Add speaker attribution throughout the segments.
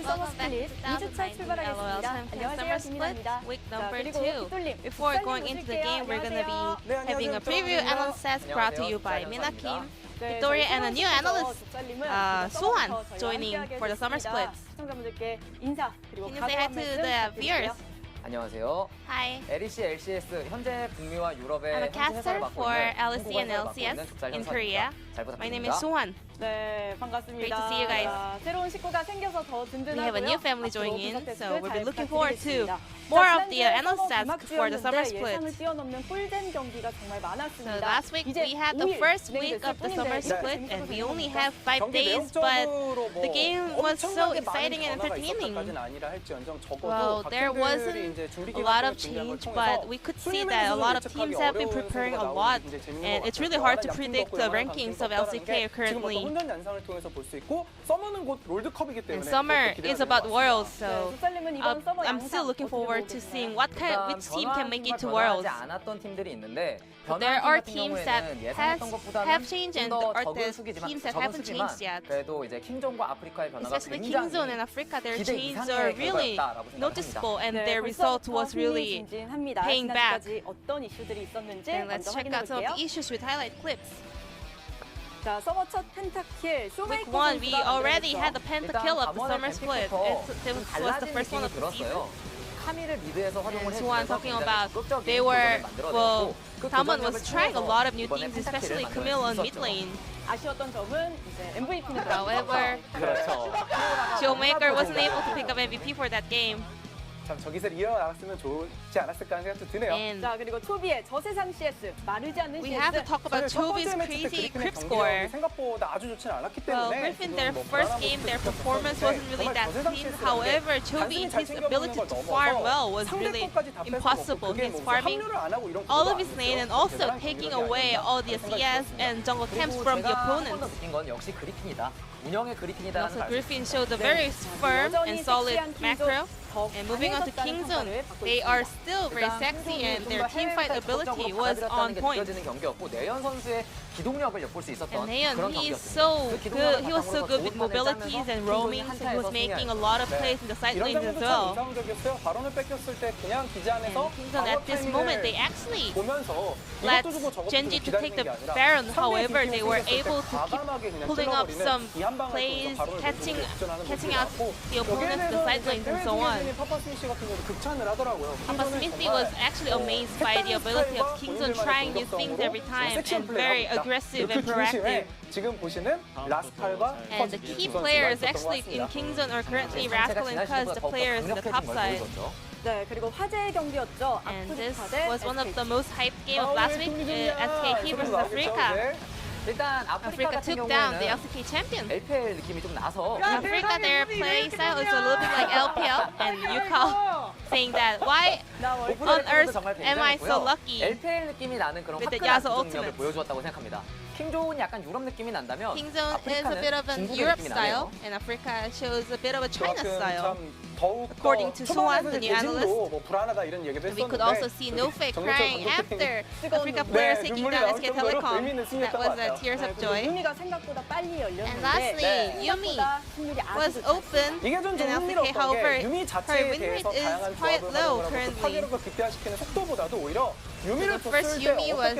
Speaker 1: LCK Summer Split 2주차 출발하겠습니다. 안녕하세요, 김민아입니다.
Speaker 2: Week number
Speaker 1: 그리고
Speaker 2: 2.
Speaker 1: 깃돌님,
Speaker 2: Before going into the game, we're going to be having a preview analysis brought to you by Mina Kim, Victoria, and a new analyst, SoHwan, joining for the Summer Split.
Speaker 1: 시청자분들께 인사 그리고
Speaker 2: Can you say hi to the viewers?
Speaker 3: 안녕하세요.
Speaker 2: Hi.
Speaker 3: LEC, LCS 현재 북미와 유럽의
Speaker 2: I'm a
Speaker 3: 현지
Speaker 2: caster
Speaker 3: 해설을 맡고
Speaker 2: for
Speaker 3: 있는
Speaker 2: LCK and
Speaker 3: 한국어 해설을 맡고
Speaker 2: LCS
Speaker 3: 있는 족잘
Speaker 2: in
Speaker 3: 현석입니다.
Speaker 2: Korea.
Speaker 3: 잘
Speaker 2: My name is
Speaker 3: 부탁드립니다.
Speaker 2: SoHwan.
Speaker 1: 네, 반갑습니다.
Speaker 2: Great to see you guys.
Speaker 1: 새로운 식구가 생겨서 더 든든하고요.
Speaker 2: We have a new family joining in,
Speaker 1: 앞으로
Speaker 2: so we'll be
Speaker 1: 잘
Speaker 2: looking forward to
Speaker 1: 부탁드리겠습니다.
Speaker 2: more
Speaker 1: 자,
Speaker 2: of the
Speaker 1: 지난주에
Speaker 2: analysis for the Summer Split.
Speaker 1: 예상을 뛰어넘는 꿀잼 경기가 정말 많았습니다.
Speaker 2: So last week
Speaker 1: 이제
Speaker 2: we had the
Speaker 1: 5일
Speaker 2: first
Speaker 1: 진행이
Speaker 2: week of the
Speaker 1: 됐을
Speaker 2: Summer
Speaker 1: 뿐인데
Speaker 2: Split,
Speaker 1: 재밌어서
Speaker 2: and we only
Speaker 1: 재밌습니다.
Speaker 2: have 5 days, but the game was so exciting and entertaining. Well, there wasn't a lot of change, but we could see that a lot of teams have been preparing a lot, and it's really hard to predict the rankings of LCK currently. And summer is about Worlds, so I'm still looking forward to seeing which team can make it to Worlds. There are teams that have changed and there's teams that haven't changed yet. Especially Kiin and Afreeca, their changes are really noticeable and their result was really paying back. And let's check out some of the issues with highlight clips.
Speaker 1: 자, 서머 첫 펜타킬.
Speaker 2: Week 1, we already had the pentakill of the Summer Split. It was the first one of the season. And SoHwan talking about they were, well, Hanwha was trying a lot of new things, especially Camille on mid lane.
Speaker 1: 아쉬웠던 점은 이제 MVP는
Speaker 2: However, Showmaker wasn't able to pick up MVP for that game.
Speaker 4: 참 저기서 이어나갔으면 좋지 않았을까 하는 생각도 드네요.
Speaker 1: 자, 그리고 초비의 저세상 CS, 마르지 않는
Speaker 2: We
Speaker 1: CS.
Speaker 2: have to talk about Chobi's crazy creep score.
Speaker 4: 생각보다 아주 좋지는 않았기
Speaker 2: Well,
Speaker 4: 때문에
Speaker 2: Griffin, their first game, their performance wasn't really that clean. However, Chobi, his ability to farm well was really impossible. He's farming all of his lane and also taking away all the CS and jungle camps from the opponents. Also, Griffin showed a very firm and solid macro. And moving on to Kiin, they are still very sexy and their teamfight ability was on point. And Nayeon, he's so good. He was so good with mobilities and roaming, so he was making a lot of plays in the side lanes as well. And Kiin, at this moment, they actually let Genji to take the Baron. However, they were able to keep pulling up some plays, catching out the opponents in the side lanes and so on. Papa Smithy was actually amazed by the ability of Kiin trying new things every time and very aggressive and proactive. And the key players actually in Kiin are currently Rascal and Cuz, the players in the top side.
Speaker 1: 네, 그리고 화제의 경기였죠.
Speaker 2: And this was one of the most hyped game of last week, SKT versus Afreeca. Afreeca took down the LCK champion. Afreeca, their play style is a little bit like LPL, and Ucal saying that why on earth am I so lucky with the Yasuo ultimate.
Speaker 3: 킹존이 약간 유럽 느낌이 난다면
Speaker 2: Kiin is a bit of an Europe style, and Afreeca shows a bit of a China style. According to SoHwan, the new analyst, we could also see No Fake crying after Afreeca players taking down SK Telecom. That was tears of joy. And lastly, Yuumi was open in LCK. However, her win rate is quite low currently. The first Yuumi was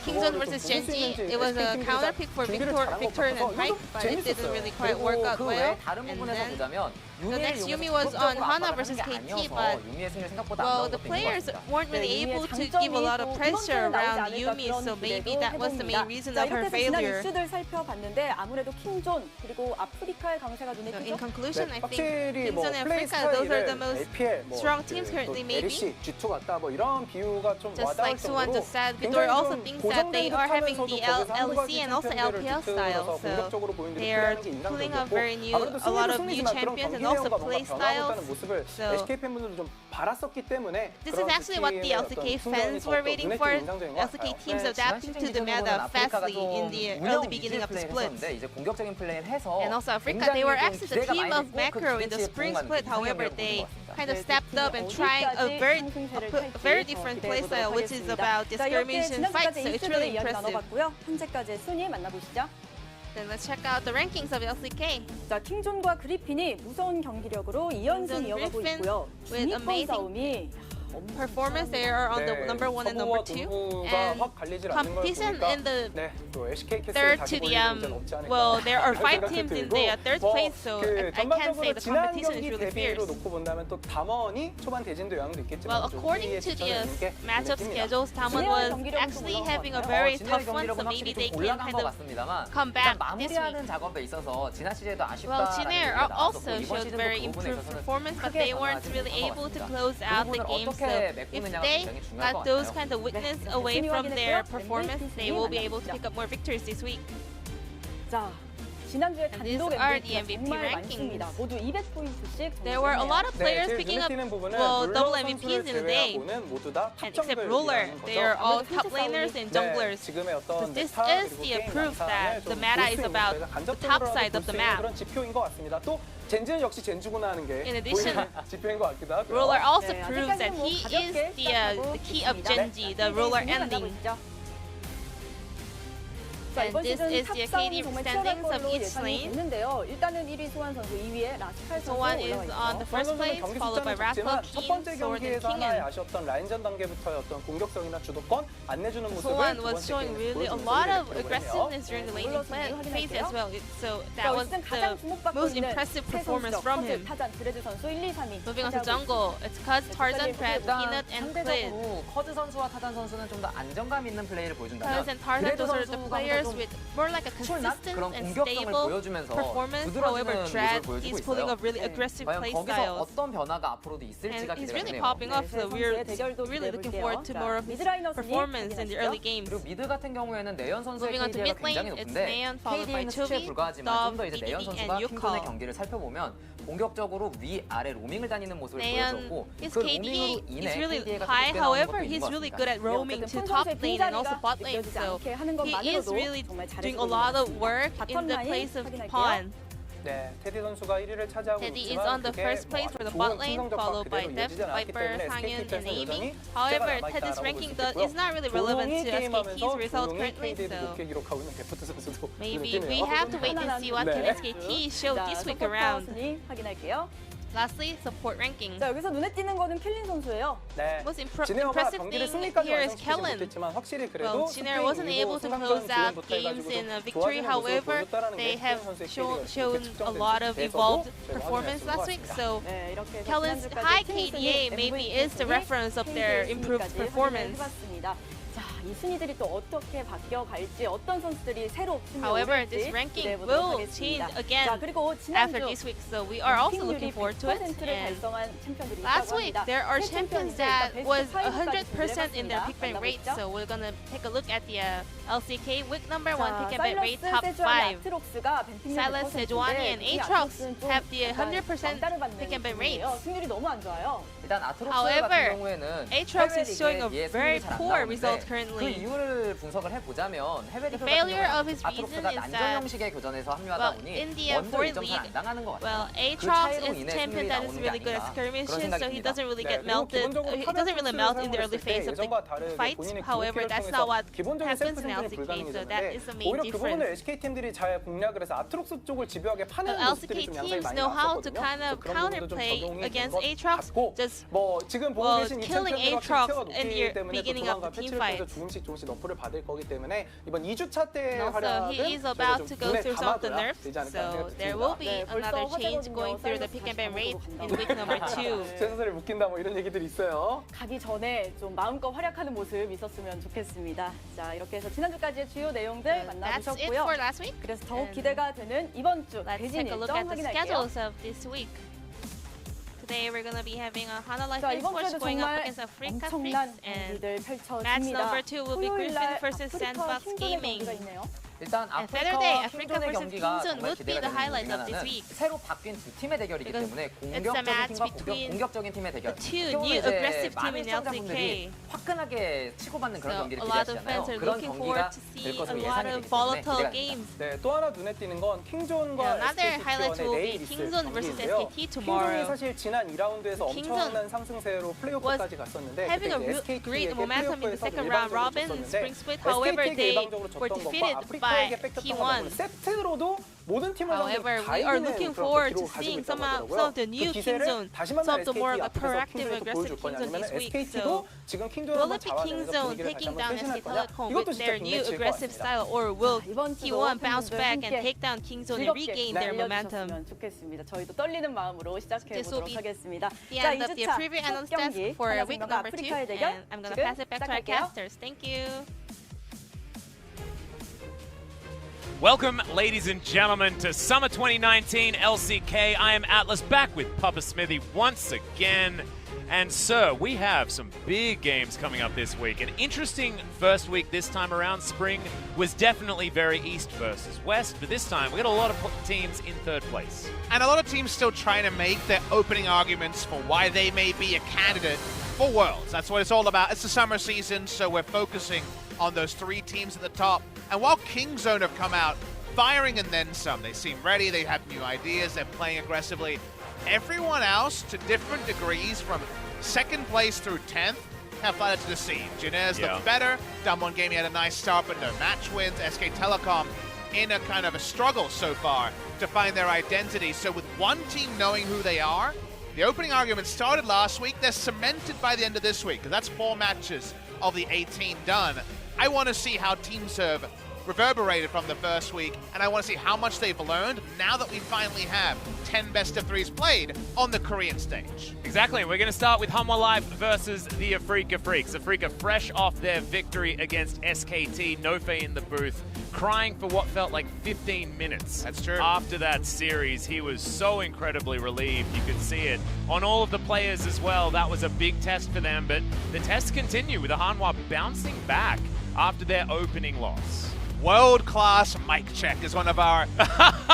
Speaker 2: Kiin versus Genji. It was a counter pick for Victor and Pike, but it didn't really quite work out well. And then the next Yuumi was on Hanwha versus KT, but well, the players weren't really able to give a lot of pressure around Yuumi, so maybe that was the main reason of her failure. So in conclusion, I think Kiin and Afreeca, those are the most strong teams currently, maybe. Just like SoHwan just said, Victor also thinks that they are having the LEC and also LPL style, so they are pulling up a lot of new champions and also play styles. So this is actually what the LCK fans were waiting for. LCK teams adapting to the meta fastly in the early beginning of the split. And also Afreeca, they were actually the team of macro in the spring split. However, they kind of stepped up and tried a very different playstyle, which is about the skirmish and fight. So it's really impressive. Then let's check out the rankings of LCK.
Speaker 1: 자, 킹존과 그리핀이 무서운 경기력으로 2연승 이어가고
Speaker 2: Griffin
Speaker 1: 있고요.
Speaker 2: with
Speaker 1: 중위권
Speaker 2: amazing
Speaker 1: 싸움이
Speaker 2: performance. They are on the number 1 and number 2. And competition in the third to the well, there are 5 teams in the third place, so I can't say the competition is really fierce. Well, according to the matchup schedules, Damwon was actually having a very tough one, so maybe they can kind of come back this week.
Speaker 3: 작업에 있어서 지난 시즌에도
Speaker 2: Well,
Speaker 3: 아쉽다라는
Speaker 2: Kiin
Speaker 3: 얘기가 나와서
Speaker 2: also
Speaker 3: 이번
Speaker 2: showed
Speaker 3: 시즌도
Speaker 2: very
Speaker 3: 그 부분에
Speaker 2: improved
Speaker 3: 있어서는
Speaker 2: performance, but they weren't really able to close out the game. So if they got those kind of weakness away from their performance, they will be able to pick up more victories this week.
Speaker 1: 자, 지난주에
Speaker 2: And these
Speaker 1: 단독
Speaker 2: are the
Speaker 1: MVP가
Speaker 2: MVP
Speaker 1: 정말
Speaker 2: rankings.
Speaker 1: 많습니다. 모두 200포인트씩.
Speaker 2: There were a lot of players picking up well double MVPs in a day. And except Ruler, they are all top laners and junglers. But this is the proof that the meta is about the top side of the map.
Speaker 4: 젠지는 역시 젠지고 나는 게
Speaker 2: In addition,
Speaker 4: 지표인 것 같기도 하고요.
Speaker 2: Ruler also
Speaker 1: 네,
Speaker 2: proves that
Speaker 1: 아직까지는 뭐
Speaker 2: he is
Speaker 1: 가볍게
Speaker 2: the key of Genji, the ruler ending.
Speaker 1: 자, 이번
Speaker 2: this
Speaker 1: 시즌
Speaker 2: is the
Speaker 1: 탑싸움이
Speaker 2: KD
Speaker 1: 정말
Speaker 2: standings
Speaker 1: 치열할
Speaker 2: of
Speaker 1: 걸로
Speaker 2: each
Speaker 1: 예상이
Speaker 2: lane.
Speaker 1: 됐는데요. 일단은 1위 소환 선수, 2위에 라스칼 선수
Speaker 2: SoHwan is
Speaker 1: 올라와
Speaker 2: on the
Speaker 1: 있죠.
Speaker 2: first place,
Speaker 4: 경기
Speaker 2: followed by
Speaker 4: 숫자는
Speaker 2: Raffle,
Speaker 4: 적지만 첫
Speaker 2: Kiin,
Speaker 4: 번째
Speaker 2: Sword, and
Speaker 4: 경기에서 하나의
Speaker 2: Kiin.
Speaker 4: 아쉬웠던 라인전 단계부터의 어떤 공격성이나 주도권 안 내주는 모습을
Speaker 2: SoHwan
Speaker 4: 두
Speaker 2: was
Speaker 4: 번째
Speaker 2: showing
Speaker 4: 게임에서
Speaker 2: really a
Speaker 4: 보여준
Speaker 2: lot of
Speaker 4: 모습을
Speaker 2: aggressiveness during the laning phase as well. So that was the most impressive performance from him.
Speaker 1: 타잔 드레드 선수 1, 2, 3위.
Speaker 2: Moving on to jungle, it's Cuz, Tarzan, Fred, Peanut, and Clid.
Speaker 3: 상대적으로 커즈 선수와 타잔 선수는 좀 더 안정감 있는 플레이를 보여준다면
Speaker 2: Cuz and Tarzan, those are the players with more like a consistent
Speaker 3: 그런
Speaker 2: and
Speaker 3: 공격성을
Speaker 2: stable
Speaker 3: 보여주면서
Speaker 2: performance.
Speaker 3: 부드러지는
Speaker 2: However,
Speaker 3: 모습을
Speaker 2: Dread
Speaker 3: 보여주고
Speaker 2: is pulling
Speaker 3: 있어요.
Speaker 2: up really aggressive
Speaker 3: 과연
Speaker 2: play
Speaker 3: 거기서
Speaker 2: styles.
Speaker 3: 어떤 변화가 앞으로도 있을지가
Speaker 2: And he's
Speaker 3: 기대가
Speaker 2: really
Speaker 3: 되네요.
Speaker 2: popping up, so we're
Speaker 1: 대결도
Speaker 2: really looking
Speaker 1: 기대해볼게요.
Speaker 2: forward to more of his performance in the early games.
Speaker 3: 그리고 미드 같은 경우에는 내연 선수의
Speaker 2: Moving on to
Speaker 3: KD가
Speaker 2: mid lane,
Speaker 3: 굉장히
Speaker 2: it's
Speaker 3: 높은데
Speaker 2: Senan followed by
Speaker 3: KD는 수치에
Speaker 2: Chobi,
Speaker 3: 불과하지만 좀 더 이제
Speaker 2: Dove,
Speaker 3: 내연
Speaker 2: BDD,
Speaker 3: 선수가
Speaker 2: and
Speaker 3: 킹존의
Speaker 2: Ucal.
Speaker 3: 경기를 살펴보면 공격적으로 위아래 로밍을 다니는 모습을
Speaker 2: Senan,
Speaker 3: 보여줬고
Speaker 2: his
Speaker 3: 그
Speaker 2: KD
Speaker 3: 로밍으로
Speaker 2: is
Speaker 3: 인해
Speaker 2: really
Speaker 3: KD가
Speaker 2: high.
Speaker 3: 높게 나오는
Speaker 2: However,
Speaker 3: 것도 있는
Speaker 2: he's
Speaker 3: 것
Speaker 2: really
Speaker 3: 같습니다.
Speaker 2: good at roaming to top lane and also bot lane. So he is really doing a lot of work in the place of pawn.
Speaker 4: 네, 테디 선수가 1위를 차지하고
Speaker 2: Teddy is
Speaker 4: 있지만
Speaker 2: on the
Speaker 4: 그게
Speaker 2: first place for the bot lane, followed by Deft,
Speaker 4: 이어지지 않았기
Speaker 2: Viper,
Speaker 4: 때문에
Speaker 2: Sangyoon,
Speaker 4: SK
Speaker 2: and
Speaker 4: 입장에서
Speaker 2: Amy.
Speaker 4: 여전히
Speaker 2: However,
Speaker 4: 남아있다라고
Speaker 2: Teddy's
Speaker 4: 볼
Speaker 2: ranking
Speaker 4: 수 있고요.
Speaker 2: is not really relevant to SKT's
Speaker 4: 게임하면서
Speaker 2: result
Speaker 4: 조용히
Speaker 2: currently,
Speaker 4: KD도
Speaker 2: so
Speaker 4: 높게 기록하고 있는 데프트 선수도
Speaker 2: maybe we
Speaker 4: 느끼네요.
Speaker 2: have to wait and see what can
Speaker 4: 네.
Speaker 2: SKT show this week around.
Speaker 1: 확인할게요.
Speaker 2: Lastly, support ranking.
Speaker 1: 자, 여기서 눈에 띄는 거는 켈린 선수예요.
Speaker 4: 네.
Speaker 2: Most
Speaker 4: 진에어가
Speaker 2: impressive
Speaker 4: 경기를
Speaker 2: thing
Speaker 4: 승리까지
Speaker 2: here is
Speaker 4: 완성시키지
Speaker 2: Kellen.
Speaker 4: 못했지만 확실히
Speaker 2: Well,
Speaker 4: 그래도
Speaker 2: Jinner wasn't able to close out games in a victory. However, they have shown a lot of evolved performance last week. So
Speaker 1: 네, 이렇게
Speaker 2: Kellen's high KDA maybe is the reference of their improved performance.
Speaker 1: 자, 이 순위들이 또 어떻게 바뀌어 갈지, 어떤 선수들이 새로
Speaker 2: However, this ranking will change again
Speaker 1: 자, 그리고
Speaker 2: after
Speaker 1: 지난주
Speaker 2: this week, so we are also looking forward to it. And last week, there are champions that was 100% in their pick ban rate, so we're gonna take a look at the LCK week number 1 pick and ban rate top 5. Silas, SoHwan, and Aatrox have the 100% pick and ban rates.
Speaker 1: 승률이 너무 안 좋아요.
Speaker 3: 일단 아트록스
Speaker 2: However,
Speaker 3: 같은 경우에는
Speaker 2: Aatrox is showing a
Speaker 3: 해외 리그에
Speaker 2: very
Speaker 3: 승률이 잘안
Speaker 2: poor
Speaker 3: 나오는데
Speaker 2: result
Speaker 3: 그
Speaker 2: currently.
Speaker 3: 이유를 분석을 해보자면 해외 리그 같은
Speaker 2: failure
Speaker 3: 경우는
Speaker 2: of his reason
Speaker 3: 아트록스가
Speaker 2: is
Speaker 3: 난전
Speaker 2: that,
Speaker 3: 형식의 교전에서 합류하다
Speaker 2: well,
Speaker 3: 보니
Speaker 2: in the
Speaker 3: 먼저
Speaker 2: foreign
Speaker 3: 1점 잘 안
Speaker 2: league,
Speaker 3: 당하는 것 같아요.
Speaker 2: well,
Speaker 3: 그
Speaker 2: Aatrox
Speaker 3: 차이로
Speaker 2: is
Speaker 3: 인해
Speaker 2: champion
Speaker 3: 승률이
Speaker 2: that is
Speaker 3: 나오는 게
Speaker 2: really good at
Speaker 3: 아닌가
Speaker 2: skirmishes,
Speaker 3: 그런
Speaker 2: so
Speaker 3: 생각이
Speaker 2: he
Speaker 3: 듭니다.
Speaker 2: doesn't really
Speaker 4: 네,
Speaker 2: get
Speaker 4: 그리고
Speaker 2: melted.
Speaker 4: 기본적으로
Speaker 2: He doesn't really melt in the early
Speaker 4: 때
Speaker 2: phase of the
Speaker 4: 예전과 다르게
Speaker 2: fight.
Speaker 4: 본인의
Speaker 2: However,
Speaker 4: 기록을
Speaker 2: that's
Speaker 4: 통해서
Speaker 2: not what
Speaker 4: 기본적인
Speaker 2: happens
Speaker 4: 셀프
Speaker 2: in
Speaker 4: 생존이
Speaker 2: LCK, so that
Speaker 4: 불가능해졌는데
Speaker 2: is the main
Speaker 4: 오히려 그 부분을
Speaker 2: difference.
Speaker 4: SK 팀들이 잘 공략을 해서 아트록스 쪽을 집요하게 파는
Speaker 2: The
Speaker 4: 모습들이
Speaker 2: LCK
Speaker 4: 좀 양상이
Speaker 2: teams
Speaker 4: 많이
Speaker 2: know how to
Speaker 4: 나왔거든요.
Speaker 2: kind of
Speaker 4: 그런 부분도 좀
Speaker 2: counterplay
Speaker 4: 적용이
Speaker 2: against
Speaker 4: 된것
Speaker 2: Aatrox,
Speaker 4: 같고
Speaker 2: just
Speaker 4: 뭐 지금 보고
Speaker 2: well,
Speaker 4: 계신 이
Speaker 2: killing
Speaker 4: 챔피언들과
Speaker 2: Aatrox
Speaker 4: 티어가
Speaker 2: in
Speaker 4: 높기
Speaker 2: the
Speaker 4: 때문에 또
Speaker 2: beginning of
Speaker 4: 조만간
Speaker 2: the team
Speaker 4: 패치를 통해서
Speaker 2: fight.
Speaker 4: 조금씩 너프를 받을 거기 때문에 이번 2주차 때
Speaker 2: Also,
Speaker 4: 활약은
Speaker 2: he is about to go through some of the nerfs, so there will be another change going through the pick and ban rate in week number 2.
Speaker 4: 쇠사슬이 묶인다 뭐 이런 얘기들이 있어요.
Speaker 1: 가기 전에 좀 마음껏 활약하는 모습 있었으면 좋겠습니다. 자, 이렇게 해서 지난주까지의 주요 내용들
Speaker 2: That's it
Speaker 1: 만나보셨고요.
Speaker 2: for last week.
Speaker 1: 그래서 더욱
Speaker 2: And
Speaker 1: 기대가 되는 이번 주
Speaker 2: Let's
Speaker 1: 대진
Speaker 2: take a look
Speaker 1: 일정
Speaker 2: at the
Speaker 1: 확인할게요.
Speaker 2: schedules of this week. Today we're going to be having a Hanwha Life
Speaker 1: 자, 이번
Speaker 2: Esports
Speaker 1: 주에도
Speaker 2: going up
Speaker 1: 정말
Speaker 2: against Afreeca
Speaker 1: 엄청난
Speaker 2: Freecs, and
Speaker 1: 경기들
Speaker 2: match
Speaker 1: 펼쳐집니다.
Speaker 2: number 2 will be
Speaker 1: 토요일
Speaker 2: Griffin
Speaker 1: 날
Speaker 2: versus
Speaker 1: 아프리카
Speaker 2: Sandbox
Speaker 1: 킹존의
Speaker 2: Gaming.
Speaker 1: 경기가 있네요.
Speaker 3: 일단
Speaker 2: And Saturday,
Speaker 3: 아프리카
Speaker 2: Afreeca
Speaker 3: 킹존의
Speaker 2: versus
Speaker 3: 경기가
Speaker 2: Kiin
Speaker 3: 정말
Speaker 2: would be
Speaker 3: 기대가
Speaker 2: the
Speaker 3: 되는
Speaker 2: highlight of
Speaker 3: 중에
Speaker 2: this
Speaker 3: 하나는
Speaker 2: week.
Speaker 3: 새로 바뀐 두 팀의 대결이기
Speaker 2: Because
Speaker 3: 때문에
Speaker 2: it's a match
Speaker 3: 공격적인 팀과
Speaker 2: between
Speaker 3: 공격적인 팀의 대결.
Speaker 2: the two
Speaker 3: 어떻게 보면
Speaker 2: new
Speaker 3: 이제
Speaker 2: aggressive team
Speaker 3: 많은
Speaker 2: in
Speaker 3: 시청자분들이
Speaker 2: LCK.
Speaker 3: 화끈하게 치고받는 그런
Speaker 2: So
Speaker 3: 경기를
Speaker 2: a lot of
Speaker 3: 기대하시잖아요.
Speaker 2: fans are
Speaker 3: 그런
Speaker 2: looking
Speaker 3: 경기가
Speaker 2: forward to
Speaker 3: 될
Speaker 2: see a
Speaker 3: 것으로
Speaker 2: lot
Speaker 3: 예상이
Speaker 2: of
Speaker 3: 되기 때문에
Speaker 2: volatile
Speaker 3: 기대가 됩니다.
Speaker 2: games.
Speaker 4: 네, 또 하나 눈에 띄는 건 킹존과
Speaker 2: Another
Speaker 4: SK
Speaker 2: highlight will
Speaker 4: 팀의
Speaker 2: be
Speaker 4: 내일 있을
Speaker 2: Kingzone versus
Speaker 4: 경기인데요.
Speaker 2: SKT
Speaker 4: 킹존이
Speaker 2: tomorrow.
Speaker 4: 사실 지난 2라운드에서
Speaker 2: Kingzone
Speaker 4: 엄청난 상승세로 플레이오프까지 갔었는데
Speaker 2: having a
Speaker 4: 그때
Speaker 2: real
Speaker 4: SKT에게
Speaker 2: great momentum in the
Speaker 4: 플레이오프에서
Speaker 2: second round robin in
Speaker 4: 졌었는데
Speaker 2: spring split. However,
Speaker 4: SKT에게
Speaker 2: they
Speaker 4: 일방적으로
Speaker 2: were
Speaker 4: 졌던 것과
Speaker 2: defeated
Speaker 4: 아프리카
Speaker 2: by
Speaker 4: 뺏겼던 것
Speaker 2: T1.
Speaker 4: 같고 세트로도 모든 팀을
Speaker 2: However,
Speaker 4: 다
Speaker 2: we are
Speaker 4: 이기는
Speaker 2: looking
Speaker 4: 그런
Speaker 2: forward
Speaker 4: 기록을
Speaker 2: to
Speaker 4: 가지고
Speaker 2: seeing some
Speaker 4: 있더라고요.
Speaker 2: of the new
Speaker 4: 그
Speaker 2: King
Speaker 4: 기세를
Speaker 2: Zone,
Speaker 4: 다시
Speaker 2: some
Speaker 4: 만난
Speaker 2: of the more
Speaker 4: SKT 앞에서
Speaker 2: proactive,
Speaker 4: 킹존에서
Speaker 2: aggressive
Speaker 4: 보여줄
Speaker 2: King
Speaker 4: 거냐
Speaker 2: Zone
Speaker 4: 아니면
Speaker 2: this week.
Speaker 4: SKT도
Speaker 2: So
Speaker 4: 지금 킹존을
Speaker 2: will
Speaker 4: 한번
Speaker 2: it be
Speaker 4: 잡아내면서
Speaker 2: King Zone
Speaker 4: 분위기를 다시
Speaker 2: taking
Speaker 4: 한번
Speaker 2: down
Speaker 4: 쇄신할
Speaker 2: SK
Speaker 4: 거냐?
Speaker 2: Telecom
Speaker 4: 이것도
Speaker 2: with
Speaker 4: 진짜
Speaker 2: their new
Speaker 4: 궁금해질 것
Speaker 2: aggressive
Speaker 4: 같습니다.
Speaker 2: style, or will
Speaker 1: 이번 주도
Speaker 2: T1 bounce
Speaker 1: 팬분들
Speaker 2: back and
Speaker 1: 함께
Speaker 2: take down King Zone and
Speaker 1: 즐겁게
Speaker 2: regain their momentum?
Speaker 1: 달려주셨으면 좋겠습니다. 저희도 떨리는 마음으로 시작해
Speaker 2: This will
Speaker 1: 보도록
Speaker 2: be
Speaker 1: 하겠습니다.
Speaker 2: The
Speaker 1: 자,
Speaker 2: end of the
Speaker 1: 2주차
Speaker 2: preview
Speaker 1: 첫
Speaker 2: analyst desk
Speaker 1: 경기
Speaker 2: for week
Speaker 1: 한화생명과
Speaker 2: number 2,
Speaker 1: 아프리카의 대결
Speaker 2: and I'm going to
Speaker 1: 지금
Speaker 2: pass it back to our
Speaker 1: 시작할게요.
Speaker 2: casters. Thank you.
Speaker 5: Welcome, ladies and gentlemen, to Summer 2019 LCK. I am Atlas, back with Papa Smithy once again. And sir, we have some big games coming up this week. An interesting first week this time around. Spring was definitely very East versus West, but this time we got a lot of teams in third place.
Speaker 6: And a lot of teams still trying to make their opening arguments for why they may be a candidate for Worlds. That's what it's all about. It's the summer season, so we're focusing on those 3 teams at the top. And while King Zone have come out firing and then some, they seem ready, they have new ideas, they're playing aggressively. Everyone else, to different degrees, from 2nd place through 10th, have flooded to the scene. Jinez looked better. Damwon Gaming had a nice start, but no match wins. SK Telecom in a kind of a struggle so far to find their identity. So with one team knowing who they are, the opening argument started last week. They're cemented by the end of this week, because that's 4 matches of the 18 done. I want to see how teams have reverberated from the first week, and I want to see how much they've learned now that we finally have 10 best of 3s played on the Korean stage.
Speaker 5: Exactly, we're going to start with Hanwha Live versus the Afreeca Freecs. Afreeca fresh off their victory against SKT, Nofe in the booth, crying for what felt like 15 minutes.
Speaker 6: That's true.
Speaker 5: After that series, he was so incredibly relieved. You could see it on all of the players as well. That was a big test for them, but the tests continue with the Hanwha bouncing back after their opening loss.
Speaker 6: World-class mic check is one of our